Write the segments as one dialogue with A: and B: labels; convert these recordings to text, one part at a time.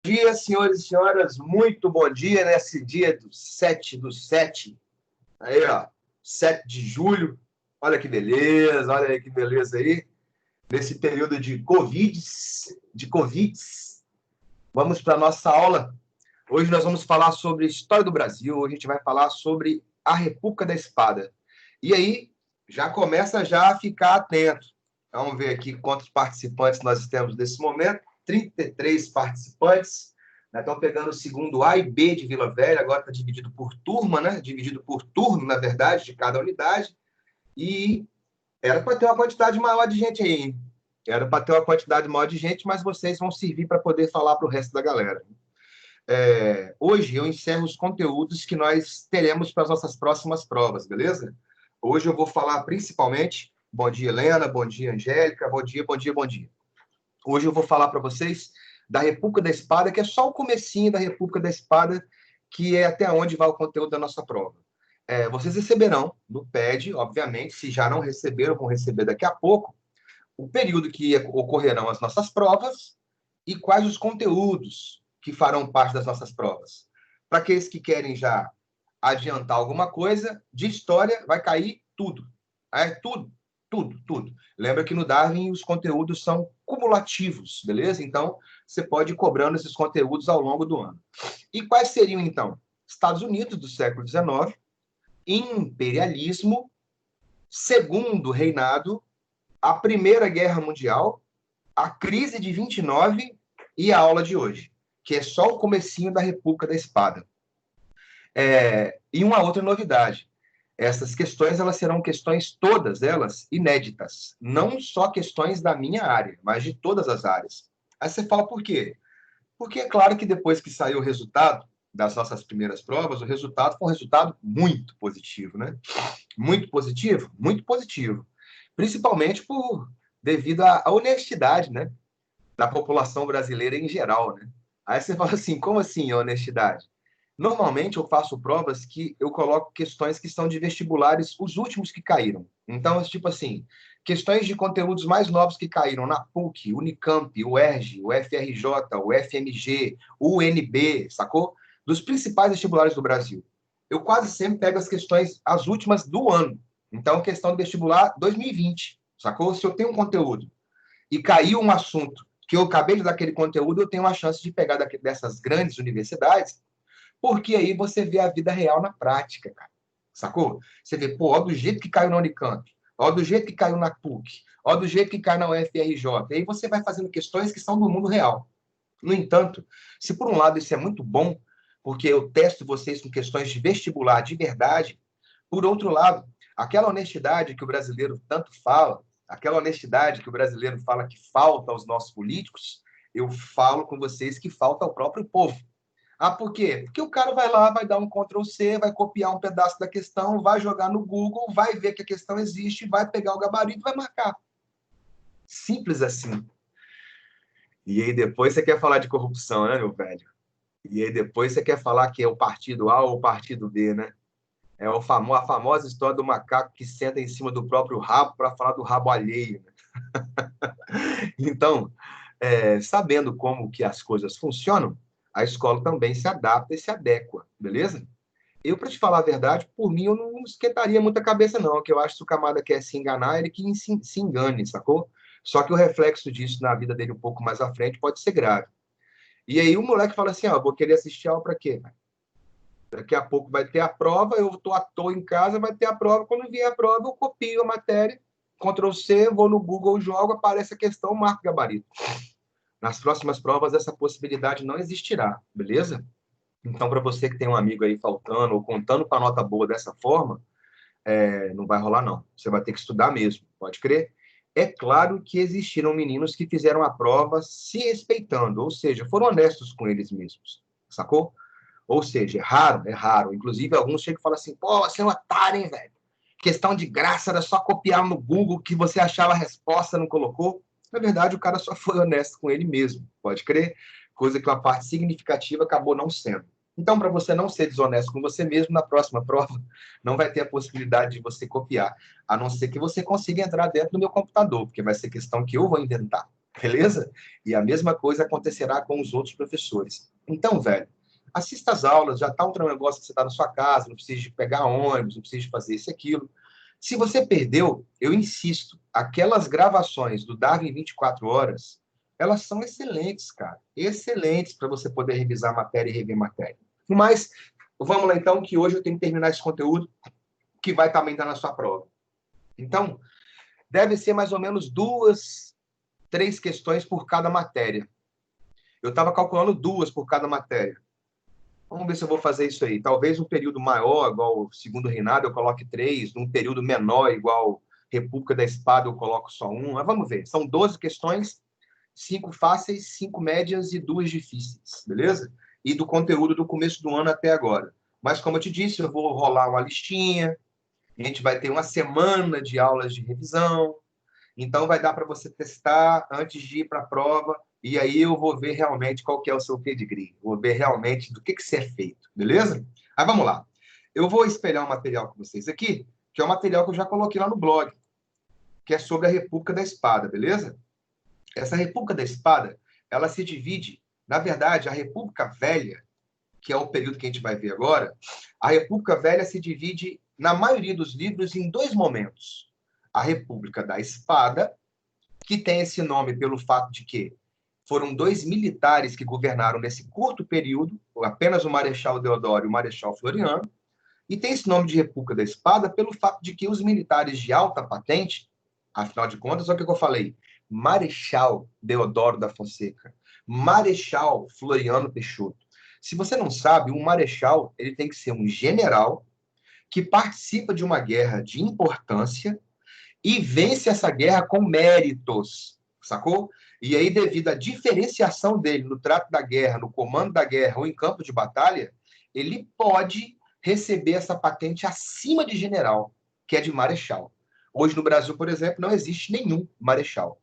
A: dia, senhores e senhoras, muito bom dia nesse dia do 7/7. Aí, ó, 7 de julho. Olha que beleza, olha aí que beleza aí. Nesse período de Covid. Vamos para a nossa aula. Hoje nós vamos falar sobre a história do Brasil. Hoje a gente vai falar sobre a República da Espada. E aí, já começa já a ficar atento. Vamos ver aqui quantos participantes nós temos nesse momento. 33 participantes. Nós estamos pegando o segundo A e B de Vila Velha. Agora está dividido por turma, né? Dividido por turno, na verdade, de cada unidade. E era para ter uma quantidade maior de gente aí, hein? Era para ter uma quantidade maior de gente, mas vocês vão servir para poder falar para o resto da galera. Hoje eu encerro os conteúdos que nós teremos para as nossas próximas provas, beleza? Hoje eu vou falar principalmente... Bom dia, Helena. Bom dia, Angélica. Bom dia, bom dia, bom dia. Hoje eu vou falar para vocês da República da Espada, que é só o comecinho da República da Espada, que é até onde vai o conteúdo da nossa prova. Vocês receberão no PED, obviamente, se já não receberam, vão receber daqui a pouco, o período que ocorrerão as nossas provas e quais os conteúdos que farão parte das nossas provas. Para aqueles que querem já adiantar alguma coisa, de história vai cair tudo. Tudo. Lembra que no Darwin os conteúdos são cumulativos, beleza? Então, você pode ir cobrando esses conteúdos ao longo do ano. E quais seriam, então? Estados Unidos do século XIX, imperialismo, segundo reinado, a Primeira Guerra Mundial, a crise de 29 e a aula de hoje, que é só o comecinho da República da Espada. E uma outra novidade. Essas questões, elas serão questões, todas elas, inéditas. Não só questões da minha área, mas de todas as áreas. Aí você fala por quê? Porque é claro que depois que saiu o resultado das nossas primeiras provas, o resultado foi um resultado muito positivo, né? Muito positivo? Muito positivo. Principalmente devido à honestidade, né? Da população brasileira em geral, né? Aí você fala assim, como assim a honestidade? Normalmente eu faço provas que eu coloco questões que são de vestibulares, os últimos que caíram. Então, tipo assim, questões de conteúdos mais novos que caíram na PUC, Unicamp, UERJ, o FRJ, o FMG, o UNB, sacou? Dos principais vestibulares do Brasil. Eu quase sempre pego as questões, as últimas do ano. Então, questão do vestibular 2020, sacou? Se eu tenho um conteúdo e caiu um assunto que eu acabei de dar aquele conteúdo, eu tenho uma chance de pegar dessas grandes universidades, porque aí você vê a vida real na prática, cara. Sacou? Você vê, ó, do jeito que caiu na Unicamp, ó, do jeito que caiu na PUC, ó, do jeito que cai na UFRJ. E aí você vai fazendo questões que são do mundo real. No entanto, se por um lado isso é muito bom, porque eu testo vocês com questões de vestibular de verdade, por outro lado, aquela honestidade que o brasileiro tanto fala, aquela honestidade que o brasileiro fala que falta aos nossos políticos, eu falo com vocês que falta ao próprio povo. Por quê? Porque o cara vai lá, vai dar um Ctrl+C, vai copiar um pedaço da questão, vai jogar no Google, vai ver que a questão existe, vai pegar o gabarito e vai marcar. Simples assim. E aí depois você quer falar de corrupção, né, meu velho? E aí depois você quer falar que é o partido A ou o partido B, né? É a famosa história do macaco que senta em cima do próprio rabo para falar do rabo alheio. Então, sabendo como que as coisas funcionam, a escola também se adapta e se adequa, beleza? Eu, para te falar a verdade, por mim, eu não esquentaria muita cabeça, não, que eu acho que se o camarada quer se enganar, ele que se engane, sacou? Só que o reflexo disso na vida dele um pouco mais à frente pode ser grave. E aí o moleque fala assim, vou querer assistir aula para quê? Daqui a pouco vai ter a prova, eu estou à toa em casa, vai ter a prova, quando vier a prova eu copio a matéria, Ctrl+C, vou no Google, jogo, aparece a questão, marco o gabarito. Nas próximas provas, essa possibilidade não existirá, beleza? Então, para você que tem um amigo aí faltando ou contando com a nota boa dessa forma, não vai rolar, não. Você vai ter que estudar mesmo, pode crer? É claro que existiram meninos que fizeram a prova se respeitando, ou seja, foram honestos com eles mesmos, sacou? Ou seja, é raro. Inclusive, alguns chegam e falam assim, pô, você é um otário, hein, velho? Questão de graça, era só copiar no Google que você achava a resposta, não colocou. Na verdade, o cara só foi honesto com ele mesmo, pode crer? Coisa que uma parte significativa acabou não sendo. Então, para você não ser desonesto com você mesmo, na próxima prova, não vai ter a possibilidade de você copiar, a não ser que você consiga entrar dentro do meu computador, porque vai ser questão que eu vou inventar. beleza? E a mesma coisa acontecerá com os outros professores. Então, velho, assista às aulas, já tá um negócio que você está na sua casa, não precisa de pegar ônibus, não precisa de fazer isso e aquilo. Se você perdeu, eu insisto, aquelas gravações do Darwin 24 horas, elas são excelentes, cara. Excelentes para você poder revisar a matéria e rever a matéria. Mas, vamos lá então, que hoje eu tenho que terminar esse conteúdo que vai também estar na sua prova. Então, deve ser mais ou menos 2, 3 questões por cada matéria. Eu estava calculando 2 por cada matéria. Vamos ver se eu vou fazer isso aí. Talvez um período maior, igual o segundo reinado, eu coloque 3. Num período menor, igual República da Espada, eu coloco só 1. Mas vamos ver. São 12 questões, 5 fáceis, 5 médias e 2 difíceis, beleza? E do conteúdo do começo do ano até agora. Mas, como eu te disse, eu vou rolar uma listinha. A gente vai ter uma semana de aulas de revisão. Então, vai dar para você testar antes de ir para a prova, e aí eu vou ver realmente qual que é o seu pedigree. Vou ver realmente do que você é feito, beleza? Aí, vamos lá. Eu vou espelhar um material com vocês aqui, que é um material que eu já coloquei lá no blog, que é sobre a República da Espada, beleza? Essa República da Espada, ela se divide, na verdade, a República Velha, que é o período que a gente vai ver agora, a República Velha se divide, na maioria dos livros, em 2 momentos. A República da Espada, que tem esse nome pelo fato de que foram 2 militares que governaram nesse curto período, apenas o Marechal Deodoro e o Marechal Floriano, e tem esse nome de República da Espada pelo fato de que os militares de alta patente, afinal de contas, olha o que eu falei, Marechal Deodoro da Fonseca, Marechal Floriano Peixoto. Se você não sabe, um marechal ele tem que ser um general que participa de uma guerra de importância e vence essa guerra com méritos, sacou? E aí, devido à diferenciação dele no trato da guerra, no comando da guerra ou em campo de batalha, ele pode receber essa patente acima de general, que é de marechal. Hoje no Brasil, por exemplo, não existe nenhum marechal.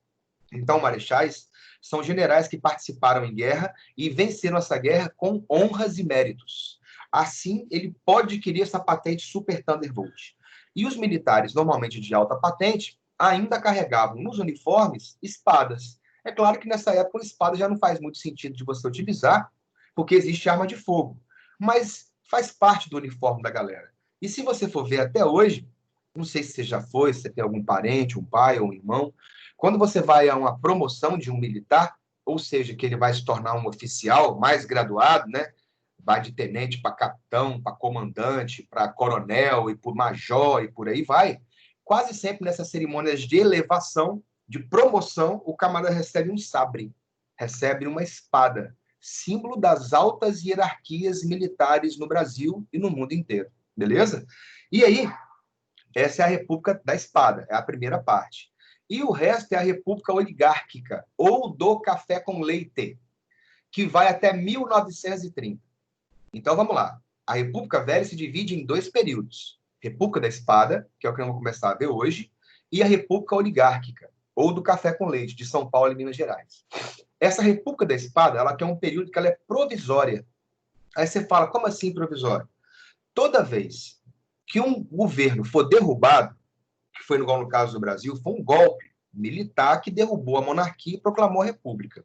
A: Então, marechais são generais que participaram em guerra e venceram essa guerra com honras e méritos. Assim, ele pode adquirir essa patente Super Thunderbolt. E os militares, normalmente de alta patente, ainda carregavam nos uniformes espadas. É claro que nessa época, uma espada já não faz muito sentido de você utilizar, porque existe arma de fogo. Mas faz parte do uniforme da galera. E se você for ver até hoje, não sei se você já foi, se você tem algum parente, um pai ou um irmão, quando você vai a uma promoção de um militar, ou seja, que ele vai se tornar um oficial mais graduado, né? Vai de tenente para capitão, para comandante, para coronel e por major e por aí vai. Quase sempre nessas cerimônias de elevação, de promoção, o camarada recebe um sabre, recebe uma espada, símbolo das altas hierarquias militares no Brasil e no mundo inteiro, beleza? E aí, essa é a República da Espada, é a primeira parte. E o resto é a República Oligárquica, ou do café com leite, que vai até 1930. Então, vamos lá. A República Velha se divide em 2 períodos. República da Espada, que é o que eu vou começar a ver hoje, e a República Oligárquica, ou do café com leite, de São Paulo e Minas Gerais. Essa República da Espada, ela tem um período que ela é provisória. Aí você fala, como assim provisória? Toda vez que um governo for derrubado, que foi igual no caso do Brasil, foi um golpe militar que derrubou a monarquia e proclamou a república.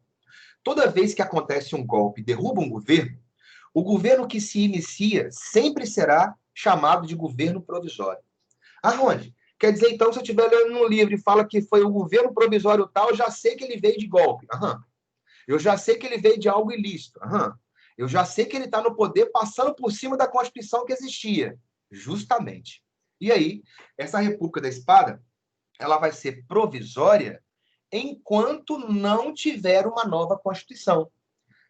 A: Toda vez que acontece um golpe e derruba um governo, o governo que se inicia sempre será chamado de governo provisório. Aonde? Quer dizer, então, se eu estiver lendo um livro e fala que foi o governo provisório tal, eu já sei que ele veio de golpe. Aham. Eu já sei que ele veio de algo ilícito. Aham. Eu já sei que ele está no poder passando por cima da Constituição que existia. Justamente. E aí, essa República da Espada, ela vai ser provisória enquanto não tiver uma nova Constituição.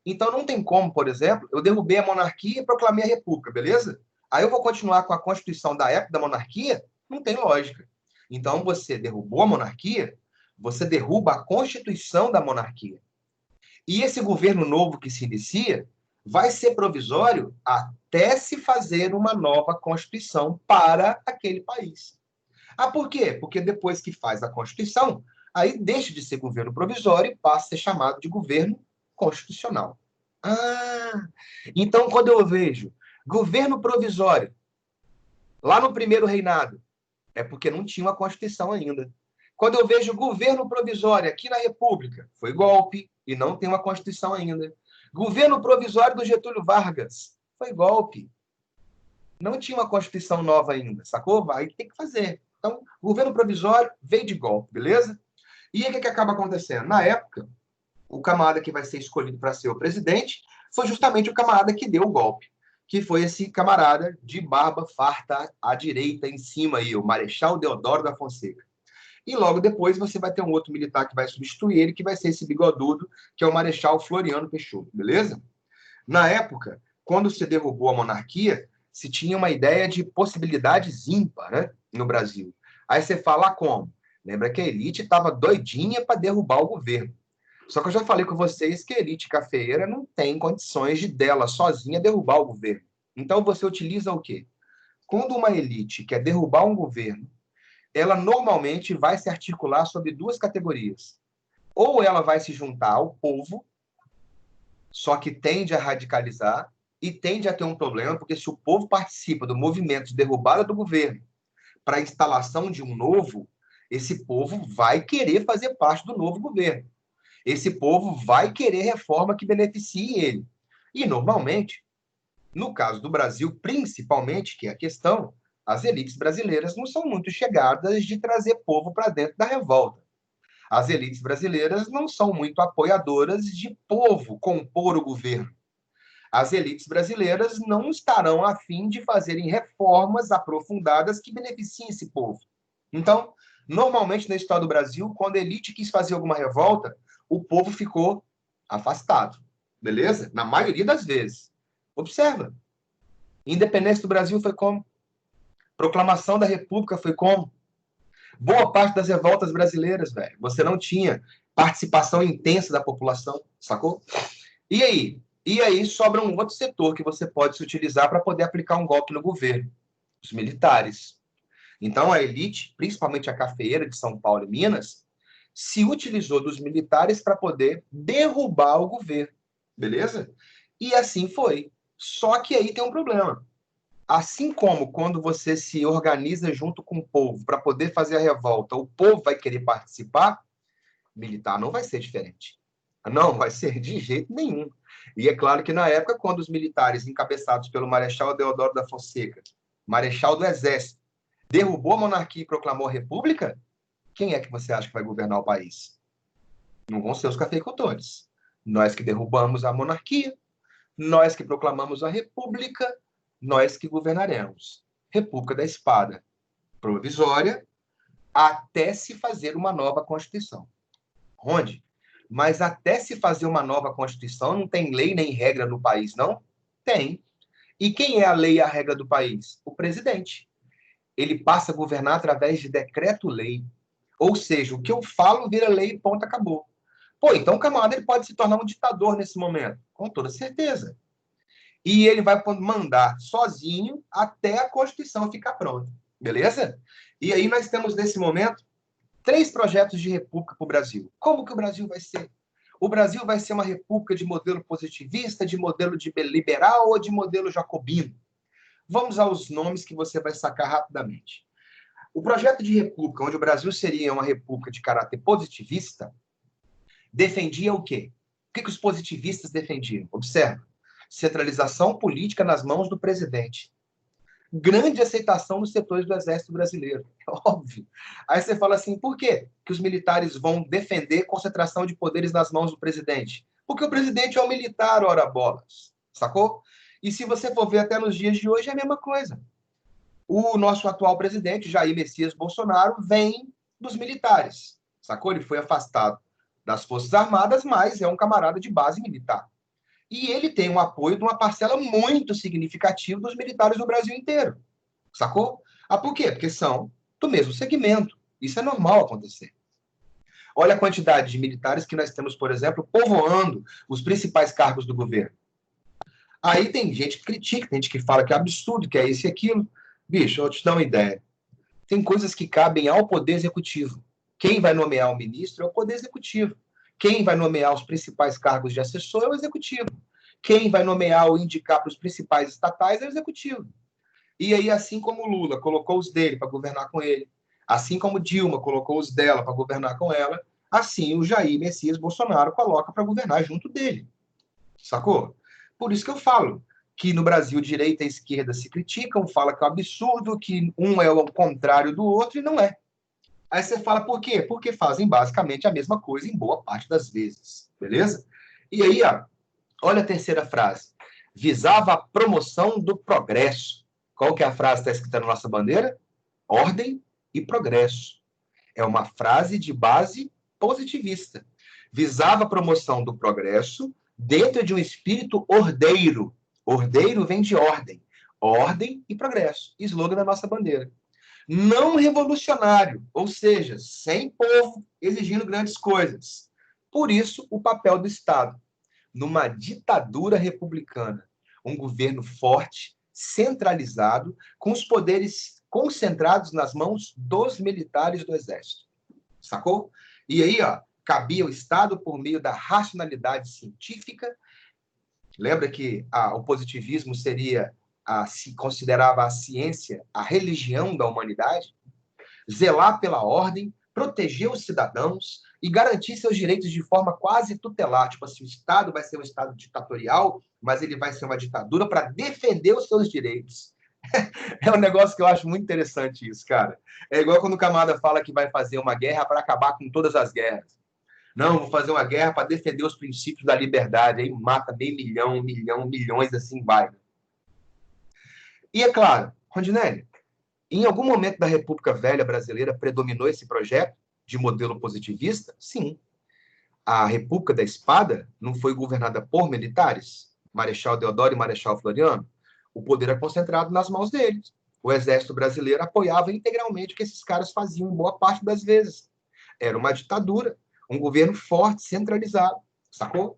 A: Então, não tem como, por exemplo, eu derrubei a monarquia e proclamei a república, beleza? Aí eu vou continuar com a Constituição da época da monarquia? Não tem lógica. Então, você derrubou a monarquia, você derruba a Constituição da monarquia. E esse governo novo que se inicia vai ser provisório até se fazer uma nova Constituição para aquele país. Ah, por quê? Porque depois que faz a Constituição, aí deixa de ser governo provisório e passa a ser chamado de governo constitucional. Ah, então quando eu vejo governo provisório lá no primeiro reinado, é porque não tinha uma Constituição ainda. Quando eu vejo governo provisório aqui na República, foi golpe e não tem uma Constituição ainda. Governo provisório do Getúlio Vargas, foi golpe. Não tinha uma Constituição nova ainda, sacou? Vai ter que fazer. Então, governo provisório veio de golpe, beleza? E aí o que acaba acontecendo? Na época, o camarada que vai ser escolhido para ser o presidente foi justamente o camarada que deu o golpe, que foi esse camarada de barba farta à direita, em cima aí, o Marechal Deodoro da Fonseca. E logo depois você vai ter um outro militar que vai substituir ele, que vai ser esse bigodudo, que é o Marechal Floriano Peixoto, beleza? Na época, quando se derrubou a monarquia, se tinha uma ideia de possibilidades ímpar, né, no Brasil. Aí você fala como? Lembra que a elite estava doidinha para derrubar o governo. Só que eu já falei com vocês que a elite cafeeira não tem condições de dela sozinha derrubar o governo. Então você utiliza o quê? Quando uma elite quer derrubar um governo, ela normalmente vai se articular sobre duas categorias. Ou ela vai se juntar ao povo, só que tende a radicalizar e tende a ter um problema, porque se o povo participa do movimento de derrubada do governo para a instalação de um novo, esse povo vai querer fazer parte do novo governo. Esse povo vai querer reforma que beneficie ele. E, normalmente, no caso do Brasil, principalmente, que é a questão, as elites brasileiras não são muito chegadas de trazer povo para dentro da revolta. As elites brasileiras não são muito apoiadoras de povo compor o governo. As elites brasileiras não estarão a fim de fazerem reformas aprofundadas que beneficiem esse povo. Então, normalmente na história do Brasil, quando a elite quis fazer alguma revolta, o povo ficou afastado. Beleza? Na maioria das vezes. Observa. Independência do Brasil foi como? Proclamação da República foi como? Boa parte das revoltas brasileiras, velho, você não tinha participação intensa da população, sacou? E aí? E aí sobra um outro setor que você pode se utilizar para poder aplicar um golpe no governo. Os militares. Então, a elite, principalmente a cafeeira de São Paulo e Minas, se utilizou dos militares para poder derrubar o governo. Beleza? E assim foi. Só que aí tem um problema. Assim como quando você se organiza junto com o povo para poder fazer a revolta, o povo vai querer participar, militar não vai ser diferente. Não vai ser de jeito nenhum. E é claro que na época, quando os militares encabeçados pelo Marechal Deodoro da Fonseca, Marechal do Exército, derrubou a monarquia e proclamou a república, quem é que você acha que vai governar o país? Não vão ser os cafeicultores. Nós que derrubamos a monarquia, nós que proclamamos a república, nós que governaremos. República da Espada provisória até se fazer uma nova Constituição. Onde? Mas até se fazer uma nova Constituição, não tem lei nem regra no país, não? Tem. E quem é a lei e a regra do país? O presidente. Ele passa a governar através de decreto-lei. Ou seja, o que eu falo vira lei e ponto, acabou. Pô, então o camarada ele pode se tornar um ditador nesse momento. Com toda certeza. E ele vai mandar sozinho até a Constituição ficar pronta. Beleza? E aí nós temos, nesse momento, 3 projetos de república para o Brasil. Como que o Brasil vai ser? O Brasil vai ser uma república de modelo positivista, de modelo de liberal ou de modelo jacobino? Vamos aos nomes que você vai sacar rapidamente. O projeto de república, onde o Brasil seria uma república de caráter positivista, defendia o quê? O que os positivistas defendiam? Observa. Centralização política nas mãos do presidente. Grande aceitação nos setores do Exército Brasileiro. Óbvio. Aí você fala assim, por quê que os militares vão defender concentração de poderes nas mãos do presidente? Porque o presidente é um militar, ora bolas. Sacou? E se você for ver até nos dias de hoje, é a mesma coisa. O nosso atual presidente, Jair Messias Bolsonaro, vem dos militares. Sacou? Ele foi afastado das Forças Armadas, mas é um camarada de base militar. E ele tem o apoio de uma parcela muito significativa dos militares do Brasil inteiro. Sacou? Ah, por quê? Porque são do mesmo segmento. Isso é normal acontecer. Olha a quantidade de militares que nós temos, por exemplo, povoando os principais cargos do governo. Aí tem gente que critica, tem gente que fala que é absurdo, que é isso e aquilo. Bicho, eu te dar uma ideia. Tem coisas que cabem ao Poder Executivo. Quem vai nomear o ministro é o Poder Executivo. Quem vai nomear os principais cargos de assessor é o Executivo. Quem vai nomear ou indicar para os principais estatais é o Executivo. E aí, assim como o Lula colocou os dele para governar com ele, Assim como Dilma colocou os dela para governar com ela, assim o Jair Messias Bolsonaro coloca para governar junto dele. Sacou? Por isso que eu falo que no Brasil direita e esquerda se criticam, fala que é um absurdo, que um é o contrário do outro e não é. Aí você fala por quê? Porque fazem basicamente a mesma coisa em boa parte das vezes, beleza? E aí, ó, olha a terceira frase. Visava a promoção do progresso. Qual que é a frase que está escrita na nossa bandeira? Ordem e progresso. É uma frase de base positivista. Visava a promoção do progresso dentro de um espírito ordeiro. Ordeiro vem de ordem. Ordem e progresso. Slogan da nossa bandeira. Não revolucionário, ou seja, sem povo exigindo grandes coisas. Por isso, o papel do Estado. Numa ditadura republicana, um governo forte, centralizado, com os poderes concentrados nas mãos dos militares do Exército. Sacou? E aí, ó, cabia ao Estado por meio da racionalidade científica. Lembra que o positivismo se considerava a ciência a religião da humanidade? Zelar pela ordem, proteger os cidadãos e garantir seus direitos de forma quase tutelar. Tipo assim, o Estado vai ser um Estado ditatorial, mas ele vai ser uma ditadura para defender os seus direitos. É um negócio que eu acho muito interessante isso, cara. É igual quando o camarada fala que vai fazer uma guerra para acabar com todas as guerras. Não, vou fazer uma guerra para defender os princípios da liberdade. Aí mata meio milhão, um milhão, milhões, assim vai. E é claro, Rondinelli, em algum momento da República Velha Brasileira predominou esse projeto de modelo positivista? Sim. A República da Espada não foi governada por militares? Marechal Deodoro e Marechal Floriano? O poder é concentrado nas mãos deles. O Exército Brasileiro apoiava integralmente o que esses caras faziam boa parte das vezes. Era uma ditadura, um governo forte, centralizado, sacou?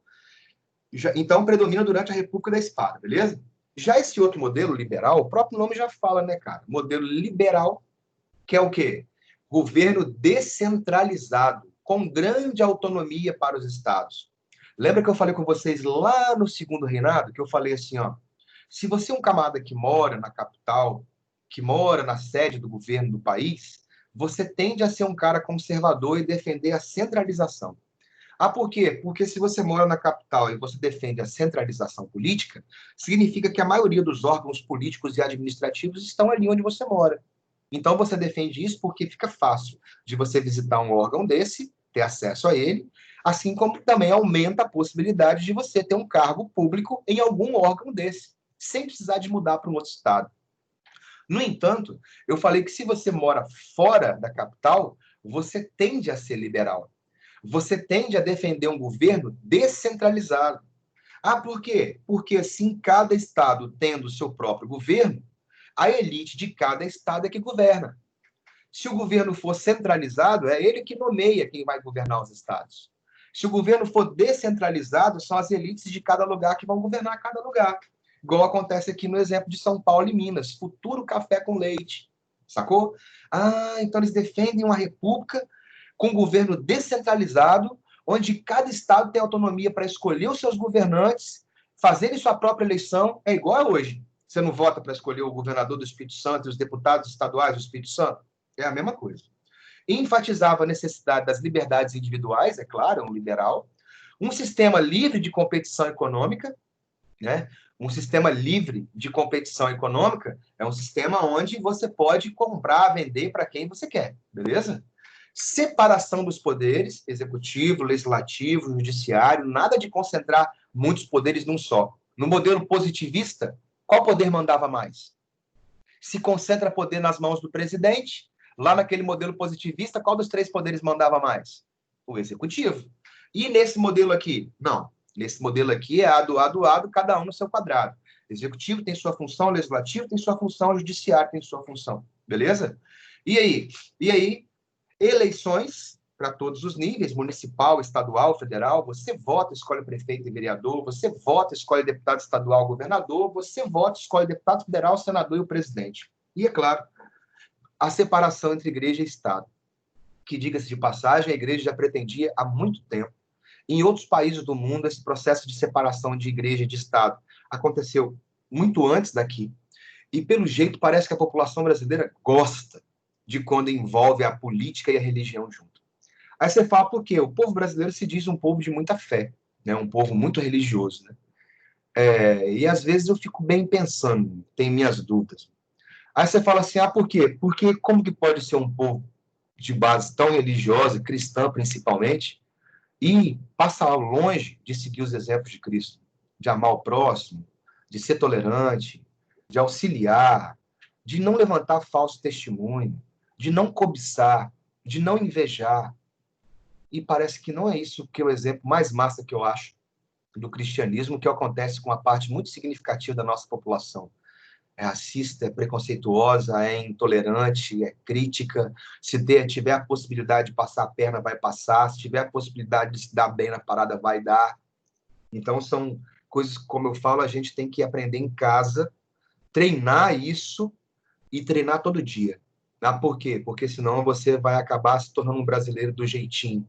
A: Então, predomina durante a República da Espada, beleza? Já esse outro modelo liberal, o próprio nome já fala, né, cara? Modelo liberal, que é o quê? Governo descentralizado, com grande autonomia para os estados. Lembra que eu falei com vocês lá no segundo reinado, que eu falei assim, ó, se você é um camarada que mora na capital, que mora na sede do governo do país, você tende a ser um cara conservador e defender a centralização. Ah, por quê? Porque se você mora na capital e você defende a centralização política, significa que a maioria dos órgãos políticos e administrativos estão ali onde você mora. Então você defende isso porque fica fácil de você visitar um órgão desse, ter acesso a ele, assim como também aumenta a possibilidade de você ter um cargo público em algum órgão desse, sem precisar de mudar para um outro estado. No entanto, eu falei que se você mora fora da capital, você tende a ser liberal. Você tende a defender um governo descentralizado. Ah, por quê? Porque assim, cada estado tendo o seu próprio governo, a elite de cada estado é que governa. Se o governo for centralizado, é ele que nomeia quem vai governar os estados. Se o governo for descentralizado, são as elites de cada lugar que vão governar cada lugar. Igual acontece aqui no exemplo de São Paulo e Minas, futuro café com leite. Sacou? Ah, então eles defendem uma república com governo descentralizado, onde cada estado tem autonomia para escolher os seus governantes, fazerem sua própria eleição. É igual a hoje. Você não vota para escolher o governador do Espírito Santo e os deputados estaduais do Espírito Santo? É a mesma coisa. E enfatizava a necessidade das liberdades individuais, é claro, é um liberal, um sistema livre de competição econômica, né? Um sistema livre de competição econômica é um sistema onde você pode comprar, vender para quem você quer, beleza? Separação dos poderes, executivo, legislativo, judiciário, nada de concentrar muitos poderes num só. No modelo positivista, qual poder mandava mais? Se concentra poder nas mãos do presidente, lá naquele modelo positivista, qual dos três poderes mandava mais? O executivo. E nesse modelo aqui? Não. Nesse modelo aqui é ado, cada um no seu quadrado. Executivo tem sua função, legislativo tem sua função, judiciário tem sua função. Beleza? E aí? E aí, eleições para todos os níveis, municipal, estadual, federal, você vota, escolhe prefeito e vereador, você vota, escolhe deputado estadual, governador, você vota, escolhe deputado federal, senador e o presidente. E, é claro, a separação entre igreja e Estado, que, diga-se de passagem, a igreja já pretendia há muito tempo. Em outros países do mundo, esse processo de separação de igreja e de Estado aconteceu muito antes daqui. E, pelo jeito, parece que a população brasileira gosta. de quando envolve a política e a religião junto. Aí você fala, por quê? O povo brasileiro se diz um povo de muita fé, né? Um povo muito religioso, né? E às vezes eu fico bem pensando, tenho minhas dúvidas. Aí você fala assim, por quê? Porque como que pode ser um povo de base tão religiosa, cristã principalmente, e passar longe de seguir os exemplos de Cristo, de amar o próximo, de ser tolerante, de auxiliar, de não levantar falso testemunho, de não cobiçar, de não invejar. E parece que não é isso que é o exemplo mais massa que eu acho do cristianismo, que acontece com uma parte muito significativa da nossa população. É racista, é preconceituosa, é intolerante, é crítica. Se tiver a possibilidade de passar a perna, vai passar. Se tiver a possibilidade de se dar bem na parada, vai dar. Então, são coisas, como eu falo, a gente tem que aprender em casa, treinar isso e treinar todo dia. Por quê? Porque senão você vai acabar se tornando um brasileiro do jeitinho.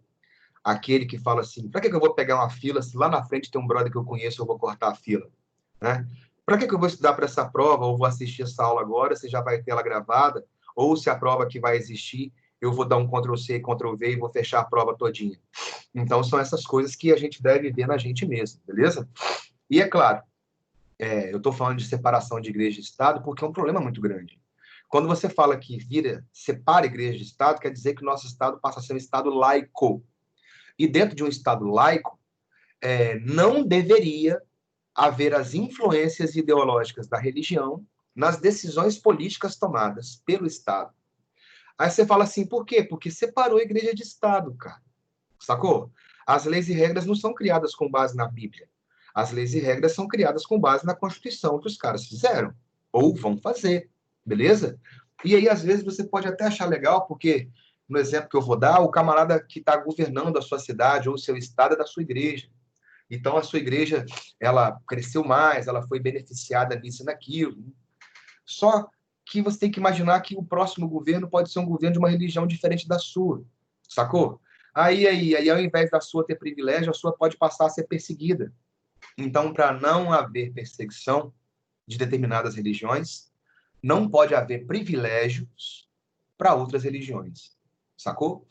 A: Aquele que fala assim, para que eu vou pegar uma fila se lá na frente tem um brother que eu conheço, eu vou cortar a fila? Né? Para que eu vou estudar para essa prova ou vou assistir essa aula agora, se já vai ter ela gravada, ou se a prova que vai existir, eu vou dar um Ctrl+C, Ctrl+V e vou fechar a prova todinha. Então, são essas coisas que a gente deve ver na gente mesmo, beleza? E é claro, eu estou falando de separação de igreja e Estado porque é um problema muito grande. Quando você fala que separa igreja de Estado, quer dizer que o nosso Estado passa a ser um Estado laico. E dentro de um Estado laico, não deveria haver as influências ideológicas da religião nas decisões políticas tomadas pelo Estado. Aí você fala assim, por quê? Porque separou a igreja de Estado, cara. Sacou? As leis e regras não são criadas com base na Bíblia. As leis e regras são criadas com base na Constituição que os caras fizeram. Ou vão fazer. Beleza? E aí, às vezes, você pode até achar legal, porque, no exemplo que eu vou dar, o camarada que está governando a sua cidade ou o seu estado é da sua igreja. Então, a sua igreja, ela cresceu mais, ela foi beneficiada nisso e naquilo. Só que você tem que imaginar que o próximo governo pode ser um governo de uma religião diferente da sua, sacou? Aí, ao invés da sua ter privilégio, a sua pode passar a ser perseguida. Então, para não haver perseguição de determinadas religiões, não pode haver privilégios para outras religiões, sacou?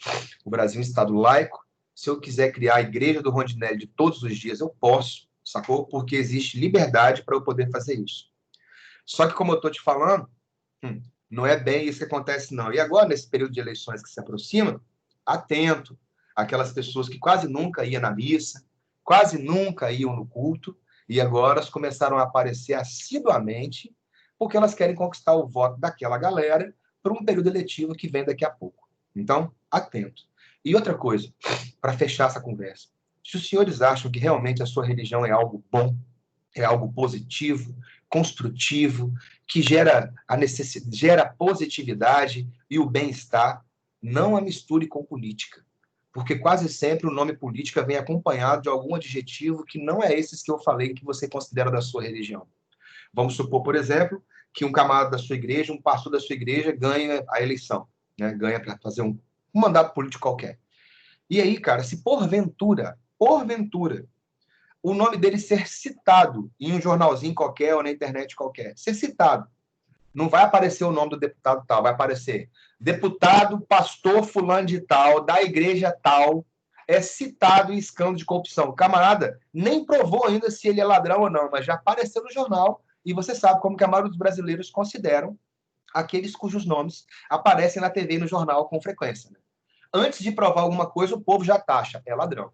A: O Brasil é um estado laico. Se eu quiser criar a igreja do Rondinelli de todos os dias, eu posso, sacou? Porque existe liberdade para eu poder fazer isso. Só que, como eu estou te falando, não é bem isso que acontece, não. E agora, nesse período de eleições que se aproxima, atento àquelas pessoas que quase nunca iam na missa, quase nunca iam no culto, e agora elas começaram a aparecer assiduamente, porque elas querem conquistar o voto daquela galera por um período eletivo que vem daqui a pouco. Então, atento. E outra coisa, para fechar essa conversa, se os senhores acham que realmente a sua religião é algo bom, é algo positivo, construtivo, que gera positividade e o bem-estar, não a misture com política. Porque quase sempre o nome política vem acompanhado de algum adjetivo que não é esses que eu falei que você considera da sua religião. Vamos supor, por exemplo, que um camarada da sua igreja, um pastor da sua igreja ganha a eleição, né? Ganha para fazer um mandato político qualquer. E aí, cara, se porventura, o nome dele ser citado em um jornalzinho qualquer ou na internet qualquer, ser citado, não vai aparecer o nome do deputado tal, vai aparecer deputado, pastor fulano de tal, da igreja tal, é citado em escândalo de corrupção. O camarada nem provou ainda se ele é ladrão ou não, mas já apareceu no jornal e você sabe como que a maioria dos brasileiros consideram aqueles cujos nomes aparecem na TV e no jornal com frequência. Né? Antes de provar alguma coisa, o povo já taxa, é ladrão.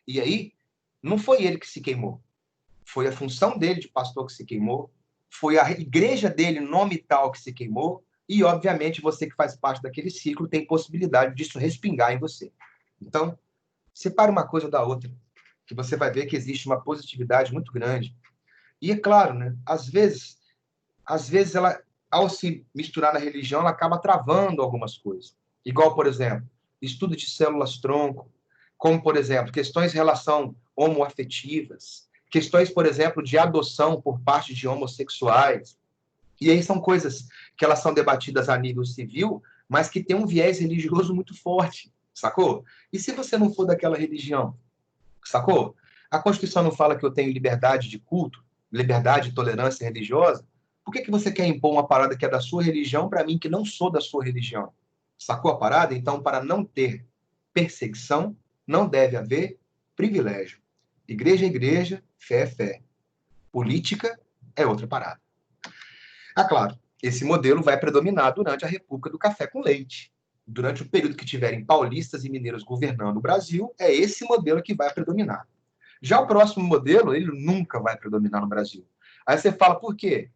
A: E aí, não foi ele que se queimou. Foi a função dele de pastor que se queimou, foi a igreja dele, nome tal, que se queimou, e, obviamente, você que faz parte daquele ciclo tem possibilidade disso respingar em você. Então, separe uma coisa da outra, que você vai ver que existe uma positividade muito grande. E é claro, né, às vezes ela, ao se misturar na religião, ela acaba travando algumas coisas. Igual, por exemplo, estudo de células-tronco, como, por exemplo, questões de relação homoafetivas, questões, por exemplo, de adoção por parte de homossexuais. E aí são coisas que elas são debatidas a nível civil, mas que tem um viés religioso muito forte, sacou? E se você não for daquela religião, sacou? A Constituição não fala que eu tenho liberdade de culto, liberdade e tolerância religiosa? Por que você quer impor uma parada que é da sua religião para mim que não sou da sua religião? Sacou a parada? Então, para não ter perseguição, não deve haver privilégio. Igreja é igreja, fé é fé. Política é outra parada. Ah, claro, esse modelo vai predominar durante a República do Café com Leite. Durante o período que tiverem paulistas e mineiros governando o Brasil, é esse modelo que vai predominar. Já o próximo modelo, ele nunca vai predominar no Brasil. Aí você fala, por quê?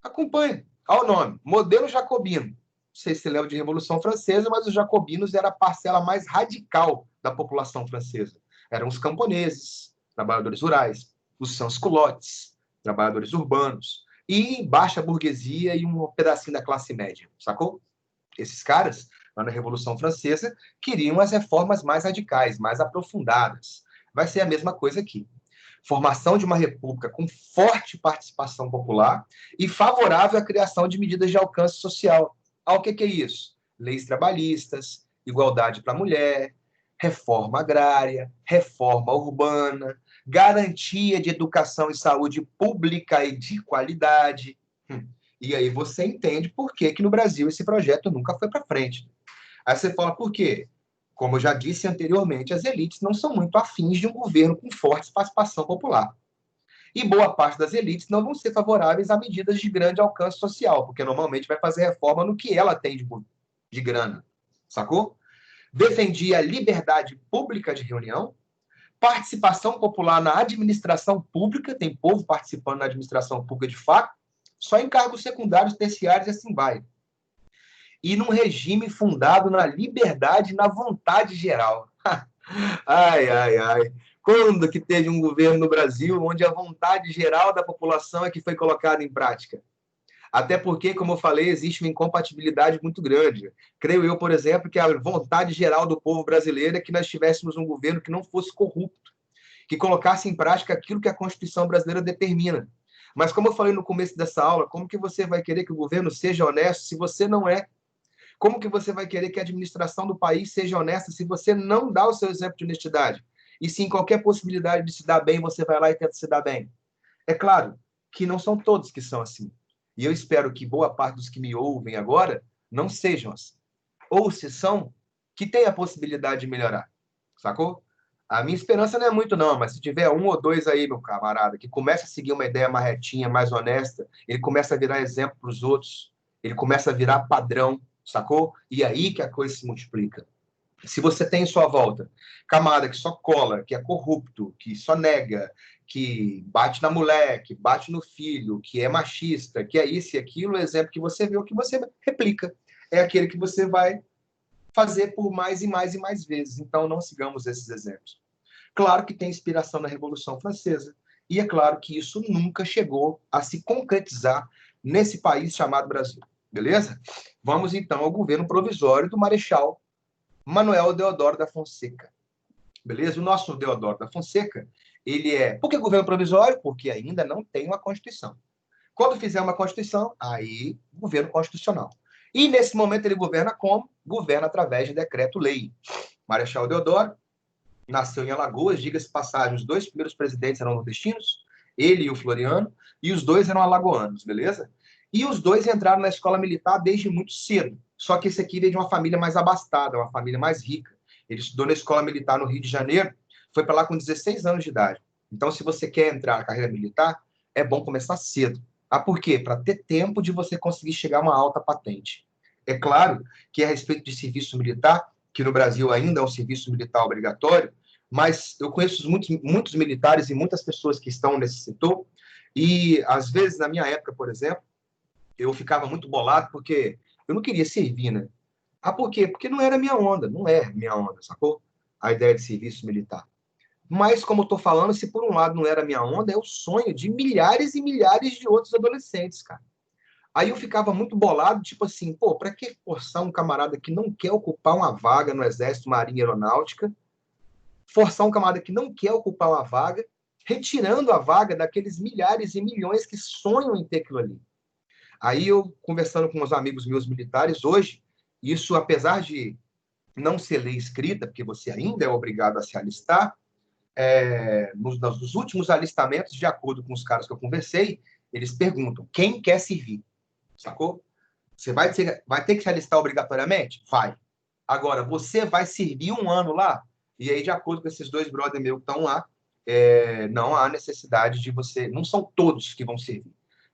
A: Acompanha. Olha o nome, modelo jacobino. Não sei se você lembra de Revolução Francesa, mas os jacobinos era a parcela mais radical da população francesa. Eram os camponeses, trabalhadores rurais, os sans-culottes, trabalhadores urbanos, e baixa burguesia e um pedacinho da classe média, sacou? Esses caras, lá na Revolução Francesa, queriam as reformas mais radicais, mais aprofundadas. Vai ser a mesma coisa aqui. Formação de uma república com forte participação popular e favorável à criação de medidas de alcance social. O que é isso? Leis trabalhistas, igualdade para a mulher, reforma agrária, reforma urbana, garantia de educação e saúde pública e de qualidade. E aí você entende por que no Brasil esse projeto nunca foi para frente. Aí você fala, por quê? Como eu já disse anteriormente, as elites não são muito afins de um governo com forte participação popular. E boa parte das elites não vão ser favoráveis a medidas de grande alcance social, porque normalmente vai fazer reforma no que ela tem de grana. Sacou? Defendia a liberdade pública de reunião, participação popular na administração pública, tem povo participando na administração pública de fato, só em cargos secundários, terciários e assim vai. E num regime fundado na liberdade e na vontade geral. Ai, ai, ai. Quando que teve um governo no Brasil onde a vontade geral da população é que foi colocada em prática? Até porque, como eu falei, existe uma incompatibilidade muito grande. Creio eu, por exemplo, que a vontade geral do povo brasileiro é que nós tivéssemos um governo que não fosse corrupto, que colocasse em prática aquilo que a Constituição brasileira determina. Mas, como eu falei no começo dessa aula, como que você vai querer que o governo seja honesto se você não é? Como que você vai querer que a administração do país seja honesta se você não dá o seu exemplo de honestidade? E se em qualquer possibilidade de se dar bem, você vai lá e tenta se dar bem? É claro que não são todos que são assim. E eu espero que boa parte dos que me ouvem agora não sejam assim. Ou se são, que tenha a possibilidade de melhorar. Sacou? A minha esperança não é muito, não, mas se tiver um ou dois aí, meu camarada, que começa a seguir uma ideia mais retinha, mais honesta, ele começa a virar exemplo para os outros, ele começa a virar padrão, sacou? E aí que a coisa se multiplica. Se você tem em sua volta camarada que só cola, que é corrupto, que só nega, que bate na mulher, que bate no filho, que é machista, que é isso e aquilo, o exemplo que você vê, o que você replica. É aquele que você vai fazer por mais e mais e mais vezes. Então, não sigamos esses exemplos. Claro que tem inspiração na Revolução Francesa, e é claro que isso nunca chegou a se concretizar nesse país chamado Brasil. Beleza? Vamos então ao governo provisório do Marechal Manuel Deodoro da Fonseca. Beleza? O nosso Deodoro da Fonseca, ele é... Por que governo provisório? Porque ainda não tem uma Constituição. Quando fizer uma Constituição, aí governo constitucional. E nesse momento ele governa como? Governa através de decreto-lei. Marechal Deodoro nasceu em Alagoas, diga-se passagem, os dois primeiros presidentes eram nordestinos, ele e o Floriano, e os dois eram alagoanos, beleza? E os dois entraram na escola militar desde muito cedo. Só que esse aqui veio de uma família mais abastada, uma família mais rica. Ele estudou na escola militar no Rio de Janeiro, foi para lá com 16 anos de idade. Então, se você quer entrar na carreira militar, é bom começar cedo. Ah, por quê? Para ter tempo de você conseguir chegar a uma alta patente. É claro que a respeito de serviço militar, que no Brasil ainda é um serviço militar obrigatório, mas eu conheço muitos militares e muitas pessoas que estão nesse setor, e às vezes, na minha época, por exemplo, eu ficava muito bolado porque eu não queria servir, né? Ah, por quê? Porque não era minha onda, não é minha onda, sacou? A ideia de serviço militar. Mas, como eu estou falando, se por um lado não era minha onda, é o sonho de milhares e milhares de outros adolescentes, cara. Aí eu ficava muito bolado, tipo assim, pô, para que forçar um camarada que não quer ocupar uma vaga no Exército, Marinha e Aeronáutica, forçar um camarada que não quer ocupar uma vaga, retirando a vaga daqueles milhares e milhões que sonham em ter aquilo ali. Aí eu, conversando com uns amigos meus militares hoje, isso, apesar de não ser lei escrita, porque você ainda é obrigado a se alistar, nos últimos alistamentos, de acordo com os caras que eu conversei, eles perguntam, quem quer servir? Sacou? Você vai ter que se alistar obrigatoriamente? Vai. Agora, você vai servir um ano lá? E aí, de acordo com esses dois brothers meus que estão lá, não há necessidade de você... Não são todos que vão servir.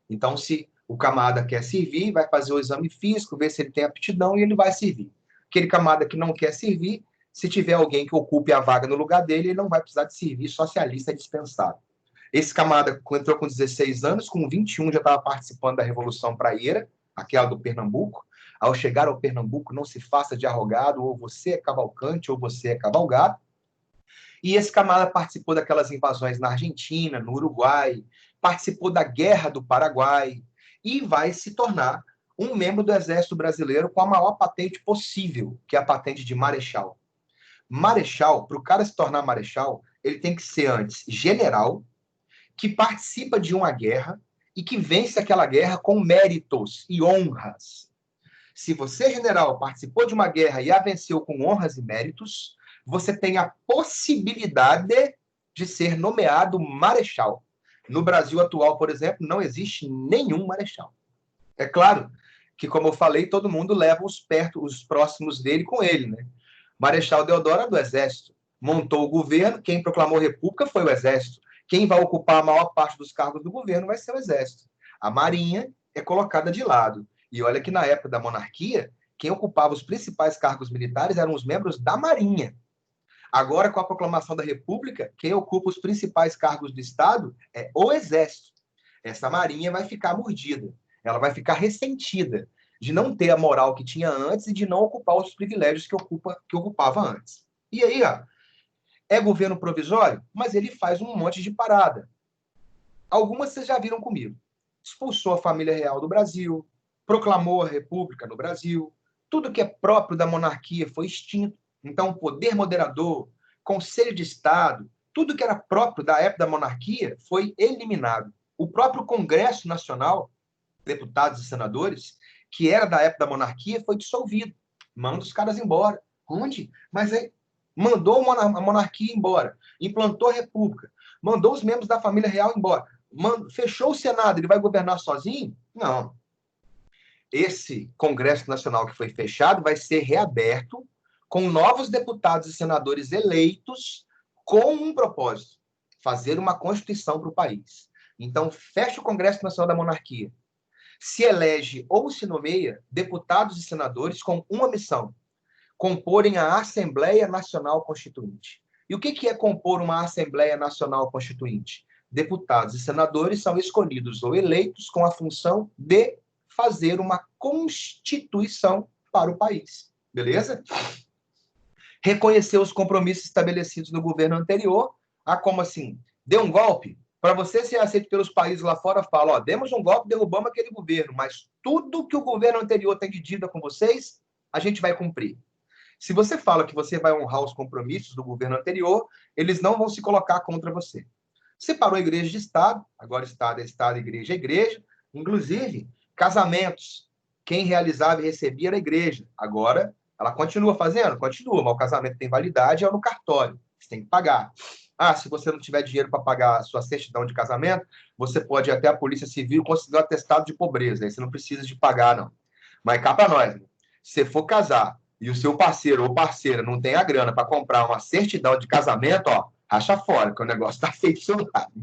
A: Então, se o camarada quer servir, vai fazer o exame físico, ver se ele tem aptidão e ele vai servir. Aquele camarada que não quer servir, se tiver alguém que ocupe a vaga no lugar dele, ele não vai precisar de servir, socialista é dispensado. Esse camarada entrou com 16 anos, com 21 já estava participando da Revolução Praieira, aquela do Pernambuco. Ao chegar ao Pernambuco, não se faça de arrogado, ou você é Cavalcante, ou você é cavalgado. E esse camarada participou daquelas invasões na Argentina, no Uruguai, participou da Guerra do Paraguai, e vai se tornar um membro do Exército Brasileiro com a maior patente possível, que é a patente de marechal. Marechal, para o cara se tornar marechal, ele tem que ser antes general, que participa de uma guerra e que vence aquela guerra com méritos e honras. Se você, general, participou de uma guerra e a venceu com honras e méritos, você tem a possibilidade de ser nomeado marechal. No Brasil atual, por exemplo, não existe nenhum marechal. É claro que, como eu falei, todo mundo leva os próximos dele com ele, né? Marechal Deodoro é do Exército. Montou o governo, quem proclamou república foi o Exército. Quem vai ocupar a maior parte dos cargos do governo vai ser o Exército. A Marinha é colocada de lado. E olha que na época da monarquia, quem ocupava os principais cargos militares eram os membros da Marinha. Agora, com a proclamação da República, quem ocupa os principais cargos do Estado é o Exército. Essa Marinha vai ficar mordida, ela vai ficar ressentida de não ter a moral que tinha antes e de não ocupar os privilégios que ocupava antes. E aí, ó, é governo provisório, mas ele faz um monte de parada. Algumas vocês já viram comigo. Expulsou a família real do Brasil, proclamou a república no Brasil, tudo que é próprio da monarquia foi extinto. Então, o poder moderador, conselho de Estado, tudo que era próprio da época da monarquia foi eliminado. O próprio Congresso Nacional, deputados e senadores, que era da época da monarquia, foi dissolvido. Manda os caras embora. Onde? Mas aí mandou a monarquia embora, implantou a república, mandou os membros da família real embora, fechou o Senado, ele vai governar sozinho? Não. Esse Congresso Nacional que foi fechado vai ser reaberto com novos deputados e senadores eleitos com um propósito: fazer uma Constituição para o país. Então, fecha o Congresso Nacional da Monarquia. Se elege ou se nomeia deputados e senadores com uma missão: comporem a Assembleia Nacional Constituinte. E o que é compor uma Assembleia Nacional Constituinte? Deputados e senadores são escolhidos ou eleitos com a função de fazer uma Constituição para o país. Beleza? Reconhecer os compromissos estabelecidos no governo anterior. Como assim? Deu um golpe? Para você ser aceito pelos países lá fora, fala, demos um golpe, derrubamos aquele governo, mas tudo que o governo anterior tem de dívida com vocês, a gente vai cumprir. Se você fala que você vai honrar os compromissos do governo anterior, eles não vão se colocar contra você. Separou a igreja de Estado, agora Estado é Estado, igreja é igreja. Inclusive, casamentos. Quem realizava e recebia era a igreja. Agora, ela continua fazendo? Continua, mas o casamento tem validade, é no cartório. Você tem que pagar. Se você não tiver dinheiro para pagar a sua certidão de casamento, você pode ir até a Polícia Civil conseguir um atestado de pobreza. Aí você não precisa de pagar, não. Mas cá para nós, né? Se você for casar e o seu parceiro ou parceira não tem a grana para comprar uma certidão de casamento, racha fora, que o negócio está feito do seu lado.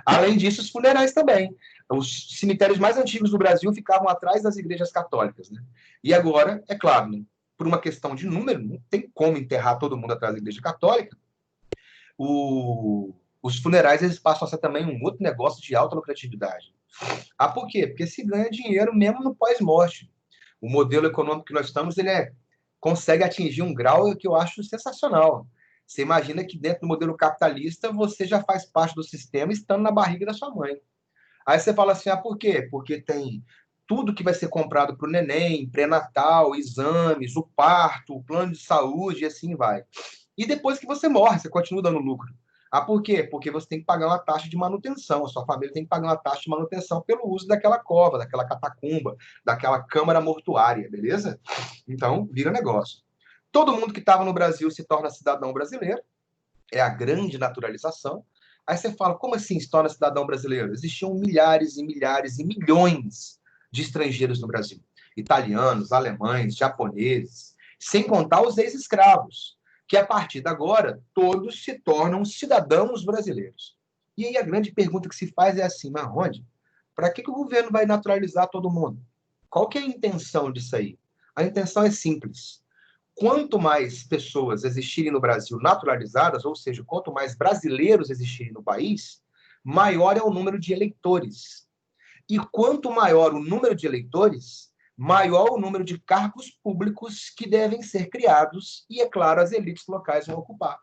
A: Além disso, os funerais também. Os cemitérios mais antigos do Brasil ficavam atrás das igrejas católicas, né? E agora, é claro, né, por uma questão de número, não tem como enterrar todo mundo atrás da igreja católica. Os funerais eles passam a ser também um outro negócio de alta lucratividade. Por quê? Porque se ganha dinheiro mesmo no pós-morte. O modelo econômico que nós estamos, ele consegue atingir um grau que eu acho sensacional. Você imagina que dentro do modelo capitalista você já faz parte do sistema estando na barriga da sua mãe. Aí você fala assim, por quê? Porque tem tudo que vai ser comprado para o neném, pré-natal, exames, o parto, o plano de saúde e assim vai. E depois que você morre, você continua dando lucro. Por quê? Porque você tem que pagar uma taxa de manutenção, a sua família tem que pagar uma taxa de manutenção pelo uso daquela cova, daquela catacumba, daquela câmara mortuária, beleza? Então, vira negócio. Todo mundo que estava no Brasil se torna cidadão brasileiro, é a grande naturalização. Aí você fala, como assim se torna cidadão brasileiro? Existiam milhares e milhares e milhões de estrangeiros no Brasil. italianos, alemães, japoneses, sem contar os ex-escravos, que a partir de agora todos se tornam cidadãos brasileiros. E aí a grande pergunta que se faz é assim, mas onde? Para que o governo vai naturalizar todo mundo? Qual que é a intenção disso aí? A intenção é simples. Quanto mais pessoas existirem no Brasil naturalizadas, ou seja, quanto mais brasileiros existirem no país, maior é o número de eleitores. E quanto maior o número de eleitores, maior o número de cargos públicos que devem ser criados e, é claro, as elites locais vão ocupar.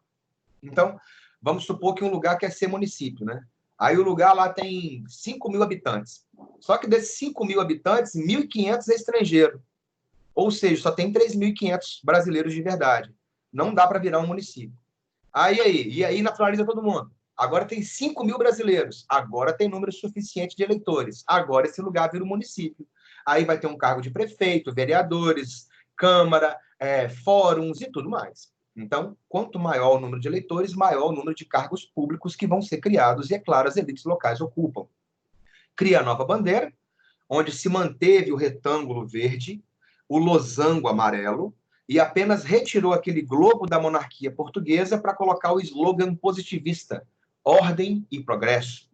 A: Então, vamos supor que um lugar quer ser município, né? Aí o lugar lá tem 5.000 habitantes. Só que desses 5.000 habitantes, 1.500 é estrangeiro. Ou seja, só tem 3.500 brasileiros de verdade. Não dá para virar um município. E aí naturaliza todo mundo. Agora tem 5.000 brasileiros. Agora tem número suficiente de eleitores. Agora esse lugar vira um município. Aí vai ter um cargo de prefeito, vereadores, câmara, fóruns e tudo mais. Então, quanto maior o número de eleitores, maior o número de cargos públicos que vão ser criados e, é claro, as elites locais ocupam. Cria a nova bandeira, onde se manteve o retângulo verde, o losango amarelo, e apenas retirou aquele globo da monarquia portuguesa para colocar o slogan positivista, ordem e progresso.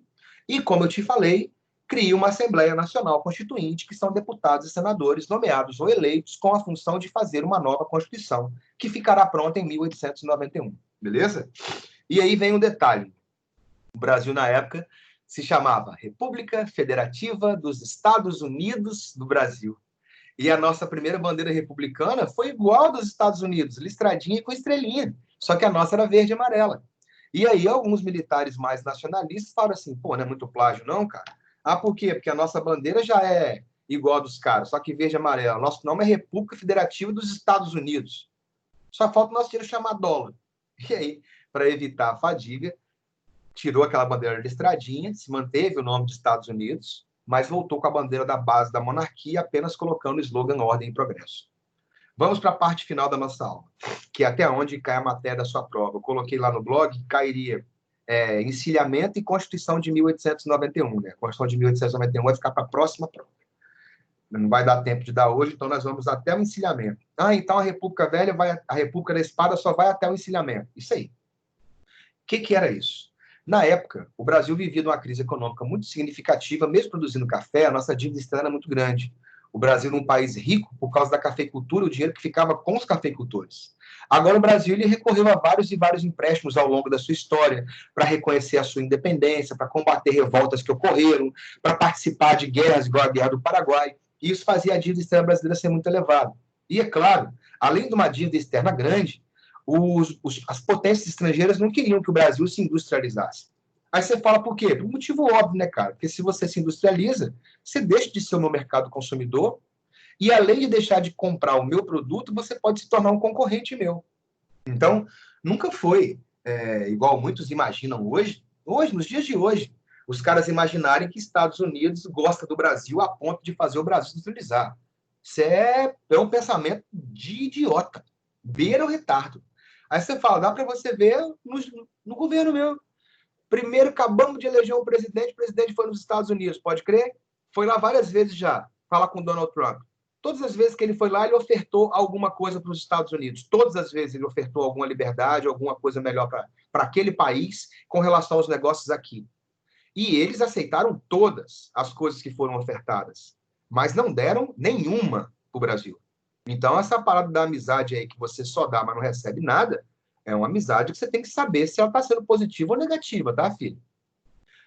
A: E, como eu te falei, cria uma Assembleia Nacional Constituinte, que são deputados e senadores nomeados ou eleitos com a função de fazer uma nova Constituição, que ficará pronta em 1891. Beleza? E aí vem um detalhe. O Brasil, na época, se chamava República Federativa dos Estados Unidos do Brasil. E a nossa primeira bandeira republicana foi igual a dos Estados Unidos, listradinha com estrelinha. Só que a nossa era verde e amarela. E aí alguns militares mais nacionalistas falaram assim, pô, não é muito plágio não, cara? Ah, por quê? Porque a nossa bandeira já é igual a dos caras, só que verde e amarela. Nosso nome é República Federativa dos Estados Unidos. Só falta o nosso dinheiro chamar dólar. E aí, para evitar a fadiga, tirou aquela bandeira listradinha, se manteve o nome dos Estados Unidos, mas voltou com a bandeira da base da monarquia, apenas colocando o slogan Ordem e Progresso. Vamos para a parte final da nossa aula, que é até onde cai a matéria da sua prova. Eu coloquei lá no blog que cairia encilhamento e Constituição de 1891. Né? A Constituição de 1891 vai ficar para a próxima prova. Não vai dar tempo de dar hoje, então nós vamos até o encilhamento. Ah, então a República Velha, a República da Espada só vai até o encilhamento. Isso aí. O que era isso? Na época, o Brasil vivia uma crise econômica muito significativa, mesmo produzindo café, a nossa dívida externa é muito grande. O Brasil é um país rico por causa da cafeicultura, o dinheiro que ficava com os cafeicultores. Agora, o Brasil ele recorreu a vários e vários empréstimos ao longo da sua história para reconhecer a sua independência, para combater revoltas que ocorreram, para participar de guerras, igual a Guerra do Paraguai. E isso fazia a dívida externa brasileira ser muito elevada. E, é claro, além de uma dívida externa grande, as potências estrangeiras não queriam que o Brasil se industrializasse. Aí você fala por quê? Por um motivo óbvio, né, cara? Porque se você se industrializa, você deixa de ser o meu mercado consumidor e, além de deixar de comprar o meu produto, você pode se tornar um concorrente meu. Então, nunca foi igual muitos imaginam hoje, nos dias de hoje, os caras imaginarem que Estados Unidos gosta do Brasil a ponto de fazer o Brasil industrializar. Isso é um pensamento de idiota. Beira o retardo. Aí você fala, dá para você ver no governo meu. Primeiro, acabamos de eleger um presidente, o presidente foi nos Estados Unidos, pode crer? Foi lá várias vezes já, falar com Donald Trump. Todas as vezes que ele foi lá, ele ofertou alguma coisa para os Estados Unidos. Todas as vezes ele ofertou alguma liberdade, alguma coisa melhor para aquele país com relação aos negócios aqui. E eles aceitaram todas as coisas que foram ofertadas, mas não deram nenhuma para o Brasil. Então, essa parada da amizade aí que você só dá, mas não recebe nada, é uma amizade que você tem que saber se ela está sendo positiva ou negativa, tá, filho?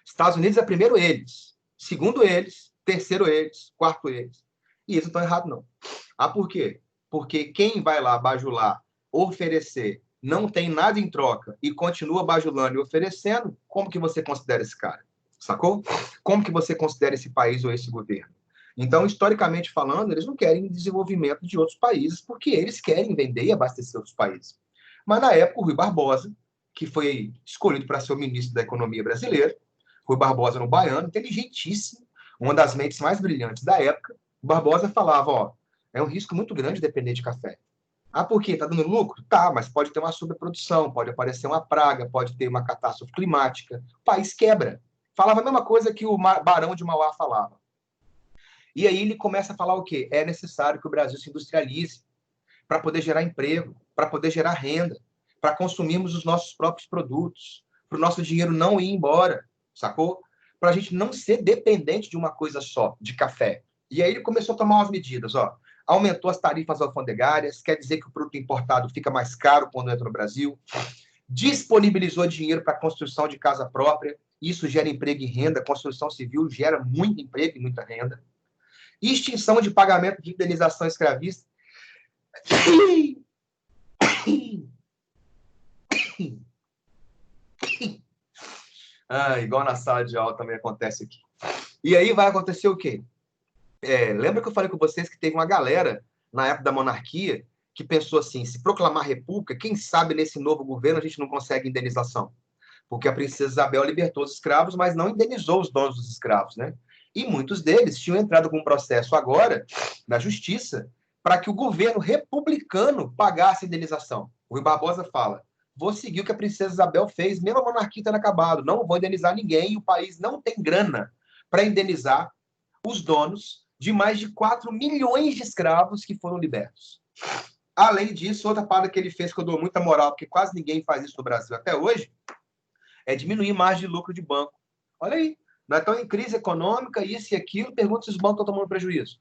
A: Estados Unidos é primeiro eles, segundo eles, terceiro eles, quarto eles. E isso não está errado, não. Ah, por quê? Porque quem vai lá bajular, oferecer, não tem nada em troca e continua bajulando e oferecendo, como que você considera esse cara? Sacou? Como que você considera esse país ou esse governo? Então, historicamente falando, eles não querem desenvolvimento de outros países porque eles querem vender e abastecer outros países. Mas, na época, o Rui Barbosa, que foi escolhido para ser o ministro da Economia brasileira, Rui Barbosa no baiano, inteligentíssimo, uma das mentes mais brilhantes da época, o Barbosa falava, ó, é um risco muito grande depender de café. Ah, por quê? Está dando lucro? Tá, mas pode ter uma sobreprodução, pode aparecer uma praga, pode ter uma catástrofe climática. O país quebra. Falava a mesma coisa que o Barão de Mauá falava. E aí ele começa a falar o quê? É necessário que o Brasil se industrialize para poder gerar emprego, para poder gerar renda, para consumirmos os nossos próprios produtos, para o nosso dinheiro não ir embora, sacou? Para a gente não ser dependente de uma coisa só, de café. E aí ele começou a tomar umas medidas, ó. Aumentou as tarifas alfandegárias, quer dizer que o produto importado fica mais caro quando entra no Brasil. Disponibilizou dinheiro para a construção de casa própria, isso gera emprego e renda, construção civil gera muito emprego e muita renda. Extinção de pagamento de indenização escravista. Igual na sala de aula também acontece aqui. E aí vai acontecer o quê? Lembra que eu falei com vocês que teve uma galera, na época da monarquia, que pensou assim, se proclamar república, quem sabe nesse novo governo a gente não consegue indenização? Porque a princesa Isabel libertou os escravos, mas não indenizou os donos dos escravos, né? E muitos deles tinham entrado com um processo agora na justiça para que o governo republicano pagasse a indenização. O Rui Barbosa fala, vou seguir o que a princesa Isabel fez, mesmo a monarquia tendo acabado, não vou indenizar ninguém, e o país não tem grana para indenizar os donos de mais de 4 milhões de escravos que foram libertos. Além disso, outra parada que ele fez, que eu dou muita moral, porque quase ninguém faz isso no Brasil até hoje, é diminuir margem de lucro de banco. Olha aí, nós estamos em crise econômica, isso e aquilo, pergunta se os bancos estão tomando prejuízo.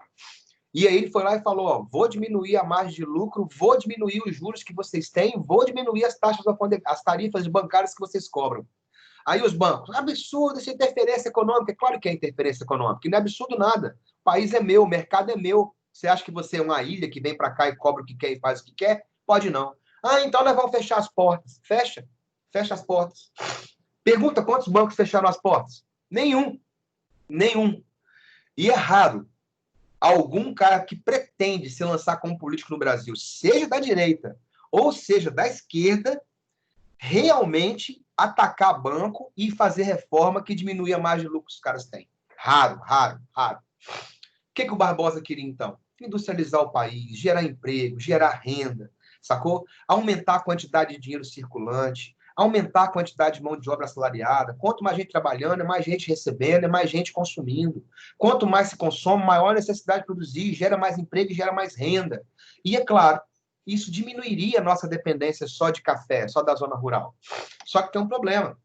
A: E aí ele foi lá e falou, ó, vou diminuir a margem de lucro, vou diminuir os juros que vocês têm, vou diminuir as taxas, as tarifas bancárias que vocês cobram. Aí os bancos, absurdo essa interferência econômica. É claro que é interferência econômica, e não é absurdo nada. O país é meu, o mercado é meu. Você acha que você é uma ilha que vem para cá e cobra o que quer e faz o que quer? Pode não. Então nós vamos fechar as portas. Fecha as portas. Pergunta quantos bancos fecharam as portas? Nenhum. E é raro algum cara que pretende se lançar como político no Brasil, seja da direita ou seja da esquerda, realmente atacar banco e fazer reforma que diminui a margem de lucro que os caras têm. Raro. O que o Barbosa queria, então? Industrializar o país, gerar emprego, gerar renda, sacou? Aumentar a quantidade de dinheiro circulante, aumentar a quantidade de mão de obra assalariada. Quanto mais gente trabalhando, é mais gente recebendo, é mais gente consumindo. Quanto mais se consome, maior a necessidade de produzir, gera mais emprego e gera mais renda. E, é claro, isso diminuiria a nossa dependência só de café, só da zona rural. Só que tem um problema.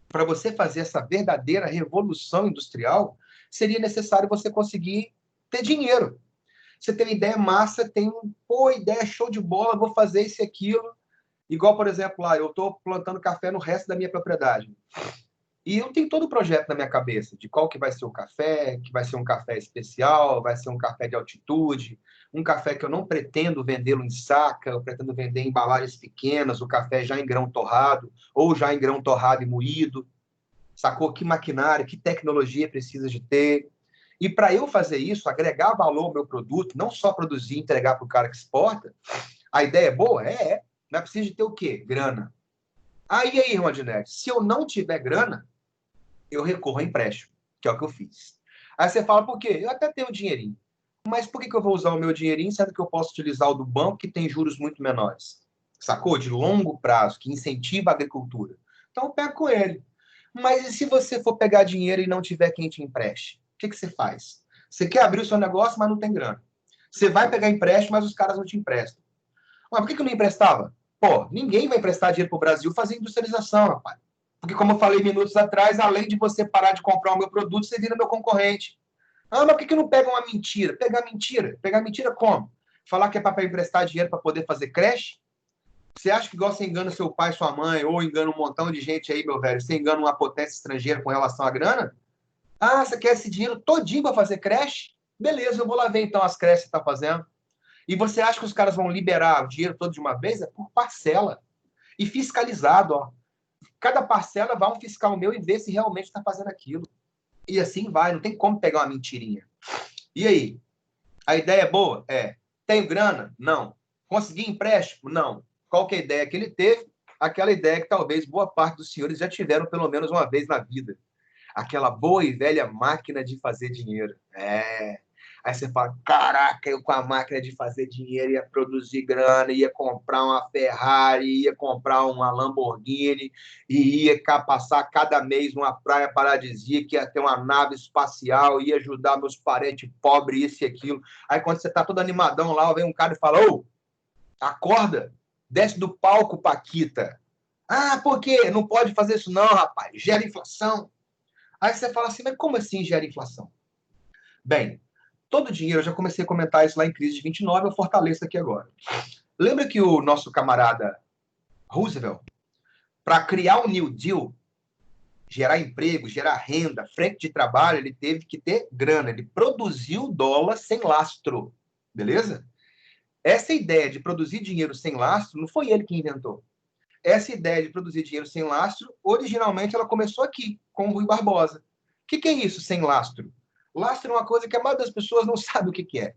A: Para você fazer essa verdadeira revolução industrial, seria necessário você conseguir ter dinheiro. Você tem uma ideia massa, tem ideia show de bola, vou fazer isso e aquilo. Igual, por exemplo, lá, eu estou plantando café no resto da minha propriedade. E eu tenho todo o projeto na minha cabeça, de qual que vai ser o café, que vai ser um café especial, vai ser um café de altitude, um café que eu não pretendo vendê-lo em saca, eu pretendo vender em embalagens pequenas, o café já em grão torrado, ou já em grão torrado e moído. Sacou? Que maquinário, que tecnologia precisa de ter. E para eu fazer isso, agregar valor ao meu produto, não só produzir e entregar para o cara que exporta, a ideia é boa? É. Mas precisa de ter o quê? Grana. Aí, irmão Adnet, se eu não tiver grana, eu recorro a empréstimo, que é o que eu fiz. Aí você fala, por quê? Eu até tenho dinheirinho. Mas por que eu vou usar o meu dinheirinho, sendo que eu posso utilizar o do banco, que tem juros muito menores? Sacou? De longo prazo, que incentiva a agricultura. Então, eu pego com ele. Mas e se você for pegar dinheiro e não tiver quem te empreste? O que você faz? Você quer abrir o seu negócio, mas não tem grana. Você vai pegar empréstimo, mas os caras não te emprestam. Mas por que eu não emprestava? Pô, ninguém vai emprestar dinheiro para o Brasil fazer industrialização, rapaz. Porque, como eu falei minutos atrás, além de você parar de comprar o meu produto, você vira meu concorrente. Mas por que não pega uma mentira? Pegar mentira? Pegar mentira como? Falar que é para emprestar dinheiro para poder fazer creche? Você acha que igual você engana seu pai, sua mãe, ou engana um montão de gente aí, meu velho, você engana uma potência estrangeira com relação à grana? Você quer esse dinheiro todinho para fazer creche? Beleza, eu vou lá ver então as creches que você está fazendo. E você acha que os caras vão liberar o dinheiro todo de uma vez? É por parcela. E fiscalizado, ó. Cada parcela vai um fiscal meu e ver se realmente está fazendo aquilo. E assim vai, não tem como pegar uma mentirinha. E aí? A ideia é boa? É. Tenho grana? Não. Consegui empréstimo? Não. Qual que é a ideia que ele teve? Aquela ideia que talvez boa parte dos senhores já tiveram pelo menos uma vez na vida. Aquela boa e velha máquina de fazer dinheiro. Aí você fala, caraca, eu com a máquina de fazer dinheiro ia produzir grana, ia comprar uma Ferrari, ia comprar uma Lamborghini, e ia passar cada mês numa praia paradisíaca, ia ter uma nave espacial, ia ajudar meus parentes pobres, isso e aquilo. Aí quando você tá todo animadão lá, vem um cara e fala, ô, acorda, desce do palco, Paquita. Ah, por quê? Não pode fazer isso não, rapaz, gera inflação. Aí você fala assim, mas como assim gera inflação? Bem, todo dinheiro, eu já comecei a comentar isso lá em Crise de 29, eu fortaleço aqui agora. Lembra que o nosso camarada Roosevelt, para criar o New Deal, gerar emprego, gerar renda, frente de trabalho, ele teve que ter grana, ele produziu dólar sem lastro, beleza? Essa ideia de produzir dinheiro sem lastro não foi ele que inventou. Essa ideia de produzir dinheiro sem lastro, originalmente ela começou aqui, com o Rui Barbosa. O que é isso, sem lastro? Lastro é uma coisa que a maioria das pessoas não sabe o que é.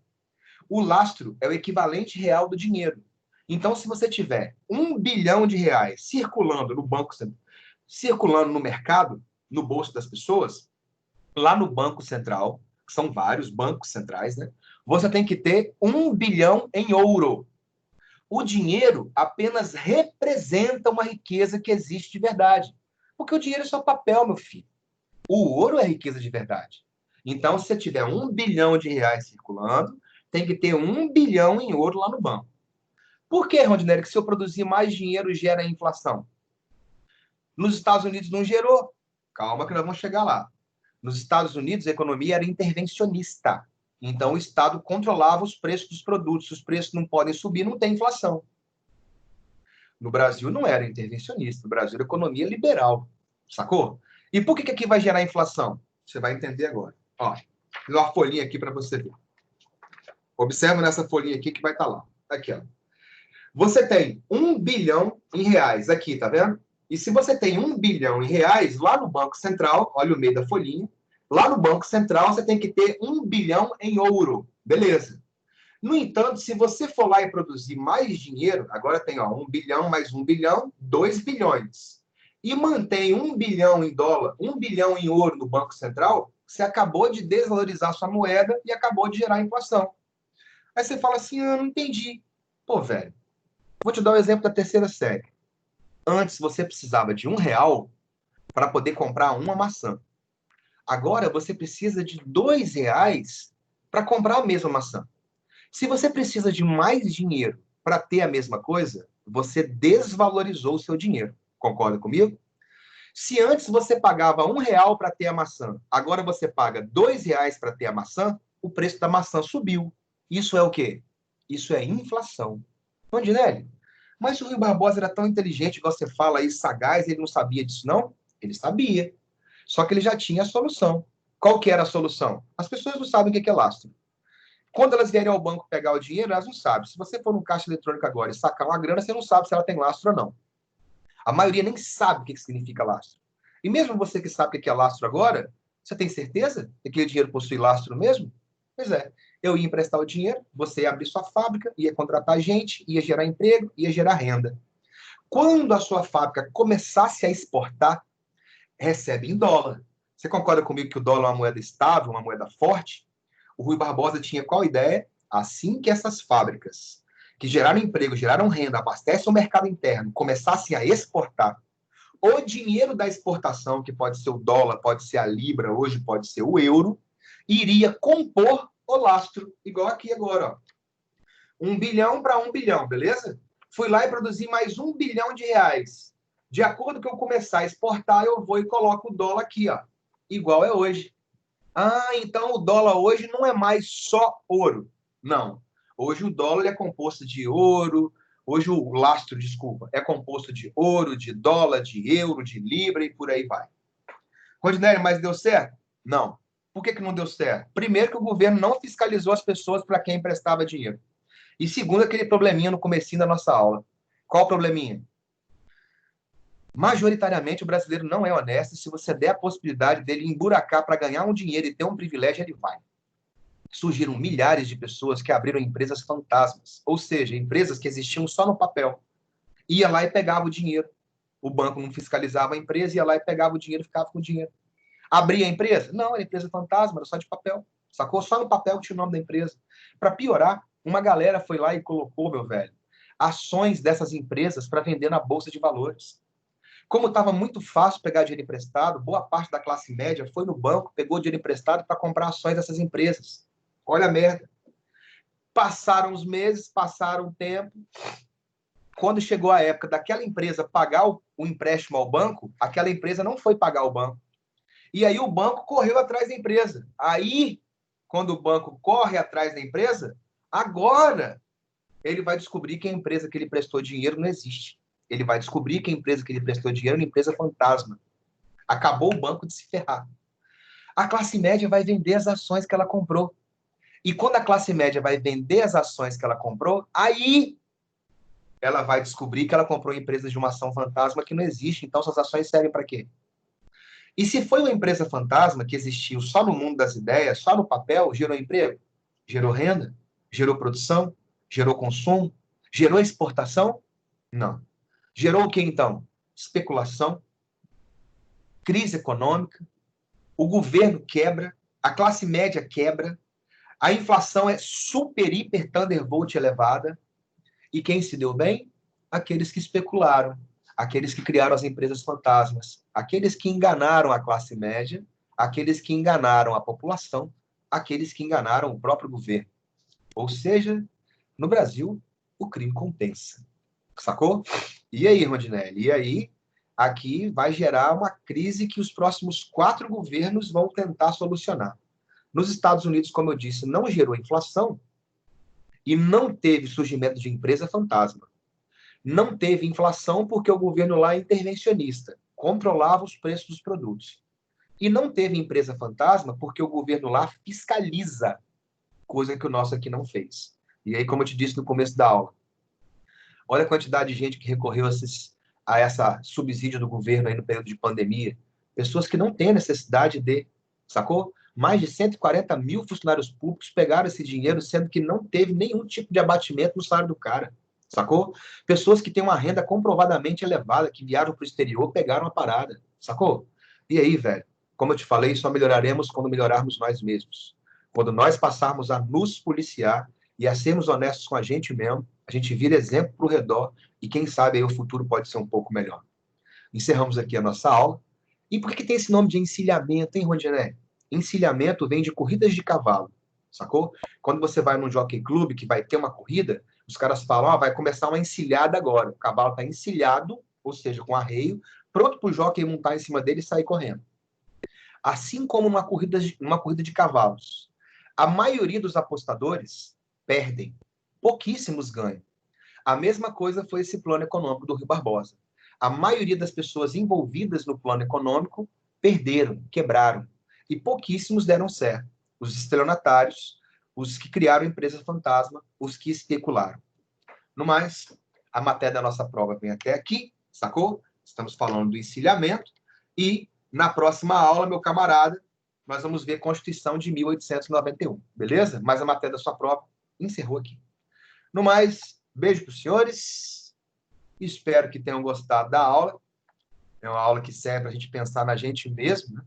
A: O lastro é o equivalente real do dinheiro. Então, se você tiver R$ 1 bilhão circulando no banco, circulando no mercado, no bolso das pessoas, lá no Banco Central, que são vários bancos centrais, né? Você tem que ter 1 bilhão em ouro. O dinheiro apenas representa uma riqueza que existe de verdade. Porque o dinheiro é só papel, meu filho. O ouro é riqueza de verdade. Então, se você tiver R$ 1 bilhão circulando, tem que ter 1 bilhão em ouro lá no banco. Por que, Rondinelli, que se eu produzir mais dinheiro gera inflação? Nos Estados Unidos não gerou. Calma que nós vamos chegar lá. Nos Estados Unidos, a economia era intervencionista. Então, o Estado controlava os preços dos produtos. Se os preços não podem subir, não tem inflação. No Brasil, não era intervencionista. No Brasil, era economia liberal. Sacou? E por que aqui vai gerar inflação? Você vai entender agora. Ó, vou dar uma folhinha aqui para você ver. Observa nessa folhinha aqui que vai estar lá. Aqui, ó. Você tem 1 bilhão em reais aqui, tá vendo? E se você tem 1 bilhão em reais, lá no Banco Central, olha o meio da folhinha, lá no Banco Central você tem que ter 1 bilhão em ouro. Beleza. No entanto, se você for lá e produzir mais dinheiro, agora tem ó, 1 bilhão mais 1 bilhão, 2 bilhões. E mantém 1 bilhão em dólar, 1 bilhão em ouro no Banco Central, você acabou de desvalorizar sua moeda e acabou de gerar inflação. Aí você fala assim, eu não entendi. Pô, velho, vou te dar o exemplo da terceira série. Antes você precisava de R$ 1 para poder comprar uma maçã. Agora você precisa de R$ 2 para comprar a mesma maçã. Se você precisa de mais dinheiro para ter a mesma coisa, você desvalorizou o seu dinheiro. Concorda comigo? Se antes você pagava R$ 1 para ter a maçã, agora você paga R$ 2 para ter a maçã, o preço da maçã subiu. Isso é o quê? Isso é inflação. Rondinelli, mas o Rui Barbosa era tão inteligente, igual você fala aí, sagaz, ele não sabia disso, não? Ele sabia. Só que ele já tinha a solução. Qual que era a solução? As pessoas não sabem o que é lastro. Quando elas vierem ao banco pegar o dinheiro, elas não sabem. Se você for no caixa eletrônico agora e sacar uma grana, você não sabe se ela tem lastro ou não. A maioria nem sabe o que significa lastro. E mesmo você que sabe o que é lastro agora, você tem certeza que aquele dinheiro possui lastro mesmo? Pois é. Eu ia emprestar o dinheiro, você ia abrir sua fábrica, ia contratar gente, ia gerar emprego, ia gerar renda. Quando a sua fábrica começasse a exportar, recebe em dólar. Você concorda comigo que o dólar é uma moeda estável, uma moeda forte? O Rui Barbosa tinha qual ideia? Assim que essas fábricas que geraram emprego, geraram renda, abastecem o mercado interno, começassem a exportar, o dinheiro da exportação, que pode ser o dólar, pode ser a libra, hoje pode ser o euro, iria compor o lastro, igual aqui agora, ó. 1 bilhão para 1 bilhão, beleza? Fui lá e produzi mais R$ 1 bilhão. De acordo com eu começar a exportar, eu vou e coloco o dólar aqui, ó, igual é hoje. Ah, então o dólar hoje não é mais só ouro. Não. Hoje o dólar é composto de ouro, hoje o lastro, desculpa, é composto de ouro, de dólar, de euro, de libra e por aí vai. Rondinelli, mas deu certo? Não. Por que não deu certo? Primeiro que o governo não fiscalizou as pessoas para quem emprestava dinheiro. E segundo, aquele probleminha no comecinho da nossa aula. Qual o probleminha? Majoritariamente, o brasileiro não é honesto. Se você der a possibilidade dele emburacar para ganhar um dinheiro e ter um privilégio, ele vai. Surgiram milhares de pessoas que abriram empresas fantasmas, ou seja, empresas que existiam só no papel. Ia lá e pegava o dinheiro. O banco não fiscalizava a empresa, ia lá e pegava o dinheiro e ficava com o dinheiro. Abria a empresa? Não, era empresa fantasma, era só de papel. sacou? Só no papel tinha o nome da empresa. Para piorar, uma galera foi lá e colocou, meu velho, ações dessas empresas para vender na Bolsa de Valores. Como estava muito fácil pegar dinheiro emprestado, boa parte da classe média foi no banco, pegou dinheiro emprestado para comprar ações dessas empresas. Olha a merda. Passaram os meses, passaram o tempo. Quando chegou a época daquela empresa pagar o empréstimo ao banco, aquela empresa não foi pagar o banco. E aí o banco correu atrás da empresa. Aí, quando o banco corre atrás da empresa, agora ele vai descobrir que a empresa que ele prestou dinheiro não existe. Ele vai descobrir que a empresa que ele prestou dinheiro é uma empresa fantasma. Acabou o banco de se ferrar. A classe média vai vender as ações que ela comprou. E quando a classe média vai vender as ações que ela comprou, aí ela vai descobrir que ela comprou empresas de uma ação fantasma que não existe. Então, essas ações servem para quê? E se foi uma empresa fantasma que existiu só no mundo das ideias, só no papel, gerou emprego? Gerou renda? Gerou produção? Gerou consumo? Gerou exportação? Não. Gerou o que então? Especulação, crise econômica, o governo quebra, a classe média quebra, a inflação é super, hiper, thunderbolt elevada. E quem se deu bem? Aqueles que especularam, aqueles que criaram as empresas fantasmas, aqueles que enganaram a classe média, aqueles que enganaram a população, aqueles que enganaram o próprio governo. Ou seja, no Brasil, o crime compensa. Sacou? E aí, Rondinelli? E aí, aqui vai gerar uma crise que os próximos 4 governos vão tentar solucionar. Nos Estados Unidos, como eu disse, não gerou inflação e não teve surgimento de empresa fantasma. Não teve inflação porque o governo lá é intervencionista, controlava os preços dos produtos. E não teve empresa fantasma porque o governo lá fiscaliza, coisa que o nosso aqui não fez. E aí, como eu te disse no começo da aula, olha a quantidade de gente que recorreu a essa subsídio do governo aí no período de pandemia. Pessoas que não têm necessidade de, sacou? Mais de 140 mil funcionários públicos pegaram esse dinheiro, sendo que não teve nenhum tipo de abatimento no salário do cara, sacou? Pessoas que têm uma renda comprovadamente elevada, que viajam para o exterior, pegaram a parada, sacou? E aí, velho, como eu te falei, só melhoraremos quando melhorarmos nós mesmos. Quando nós passarmos a nos policiar e a sermos honestos com a gente mesmo, a gente vira exemplo para o redor e quem sabe aí o futuro pode ser um pouco melhor. Encerramos aqui a nossa aula. E por que tem esse nome de encilhamento, hein, Rondinelli? Encilhamento vem de corridas de cavalo, sacou? Quando você vai num jockey club que vai ter uma corrida, os caras falam, vai começar uma encilhada agora. O cavalo está encilhado, ou seja, com arreio, pronto para o jockey montar em cima dele e sair correndo. Assim como numa corrida de cavalos. A maioria dos apostadores perdem, pouquíssimos ganham. A mesma coisa foi esse plano econômico do Rui Barbosa. A maioria das pessoas envolvidas no plano econômico perderam, quebraram. E pouquíssimos deram certo. Os estelionatários, os que criaram empresas fantasma, os que especularam. No mais, a matéria da nossa prova vem até aqui, sacou? Estamos falando do encilhamento. E na próxima aula, meu camarada, nós vamos ver a Constituição de 1891, beleza? Mas a matéria da sua prova encerrou aqui. No mais, beijo para os senhores. Espero que tenham gostado da aula. É uma aula que serve para a gente pensar na gente mesmo, né?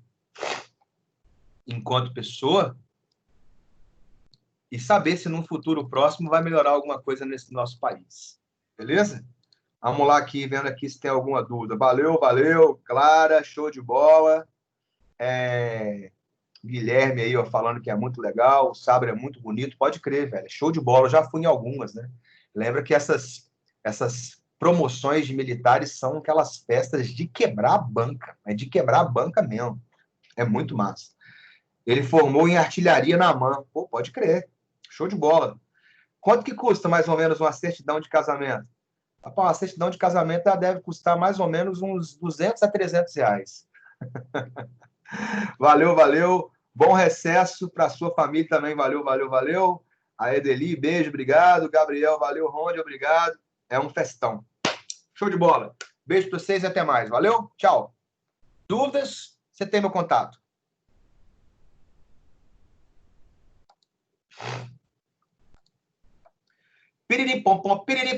A: Enquanto pessoa, e saber se num futuro próximo vai melhorar alguma coisa nesse nosso país. Beleza? Vamos lá aqui, vendo aqui se tem alguma dúvida. Valeu, valeu. Clara, show de bola. Guilherme aí, ó, falando que é muito legal. O sabre é muito bonito. Pode crer, velho. Show de bola. Eu já fui em algumas, né? Lembra que essas promoções de militares são aquelas festas de quebrar a banca. É de quebrar a banca mesmo. É muito massa. Ele formou em artilharia na mão. Pô, pode crer. Show de bola. Quanto que custa mais ou menos uma certidão de casamento? Rapaz, uma certidão de casamento ela deve custar mais ou menos uns 200 a 300 reais. Valeu, valeu. Bom recesso para a sua família também. Valeu, valeu, valeu. A Edeli, beijo, obrigado. Gabriel, valeu. Ronde, obrigado. É um festão. Show de bola. Beijo para vocês e até mais. Valeu, tchau. Dúvidas? Você tem meu contato. Piriri, pom, pom, piriri.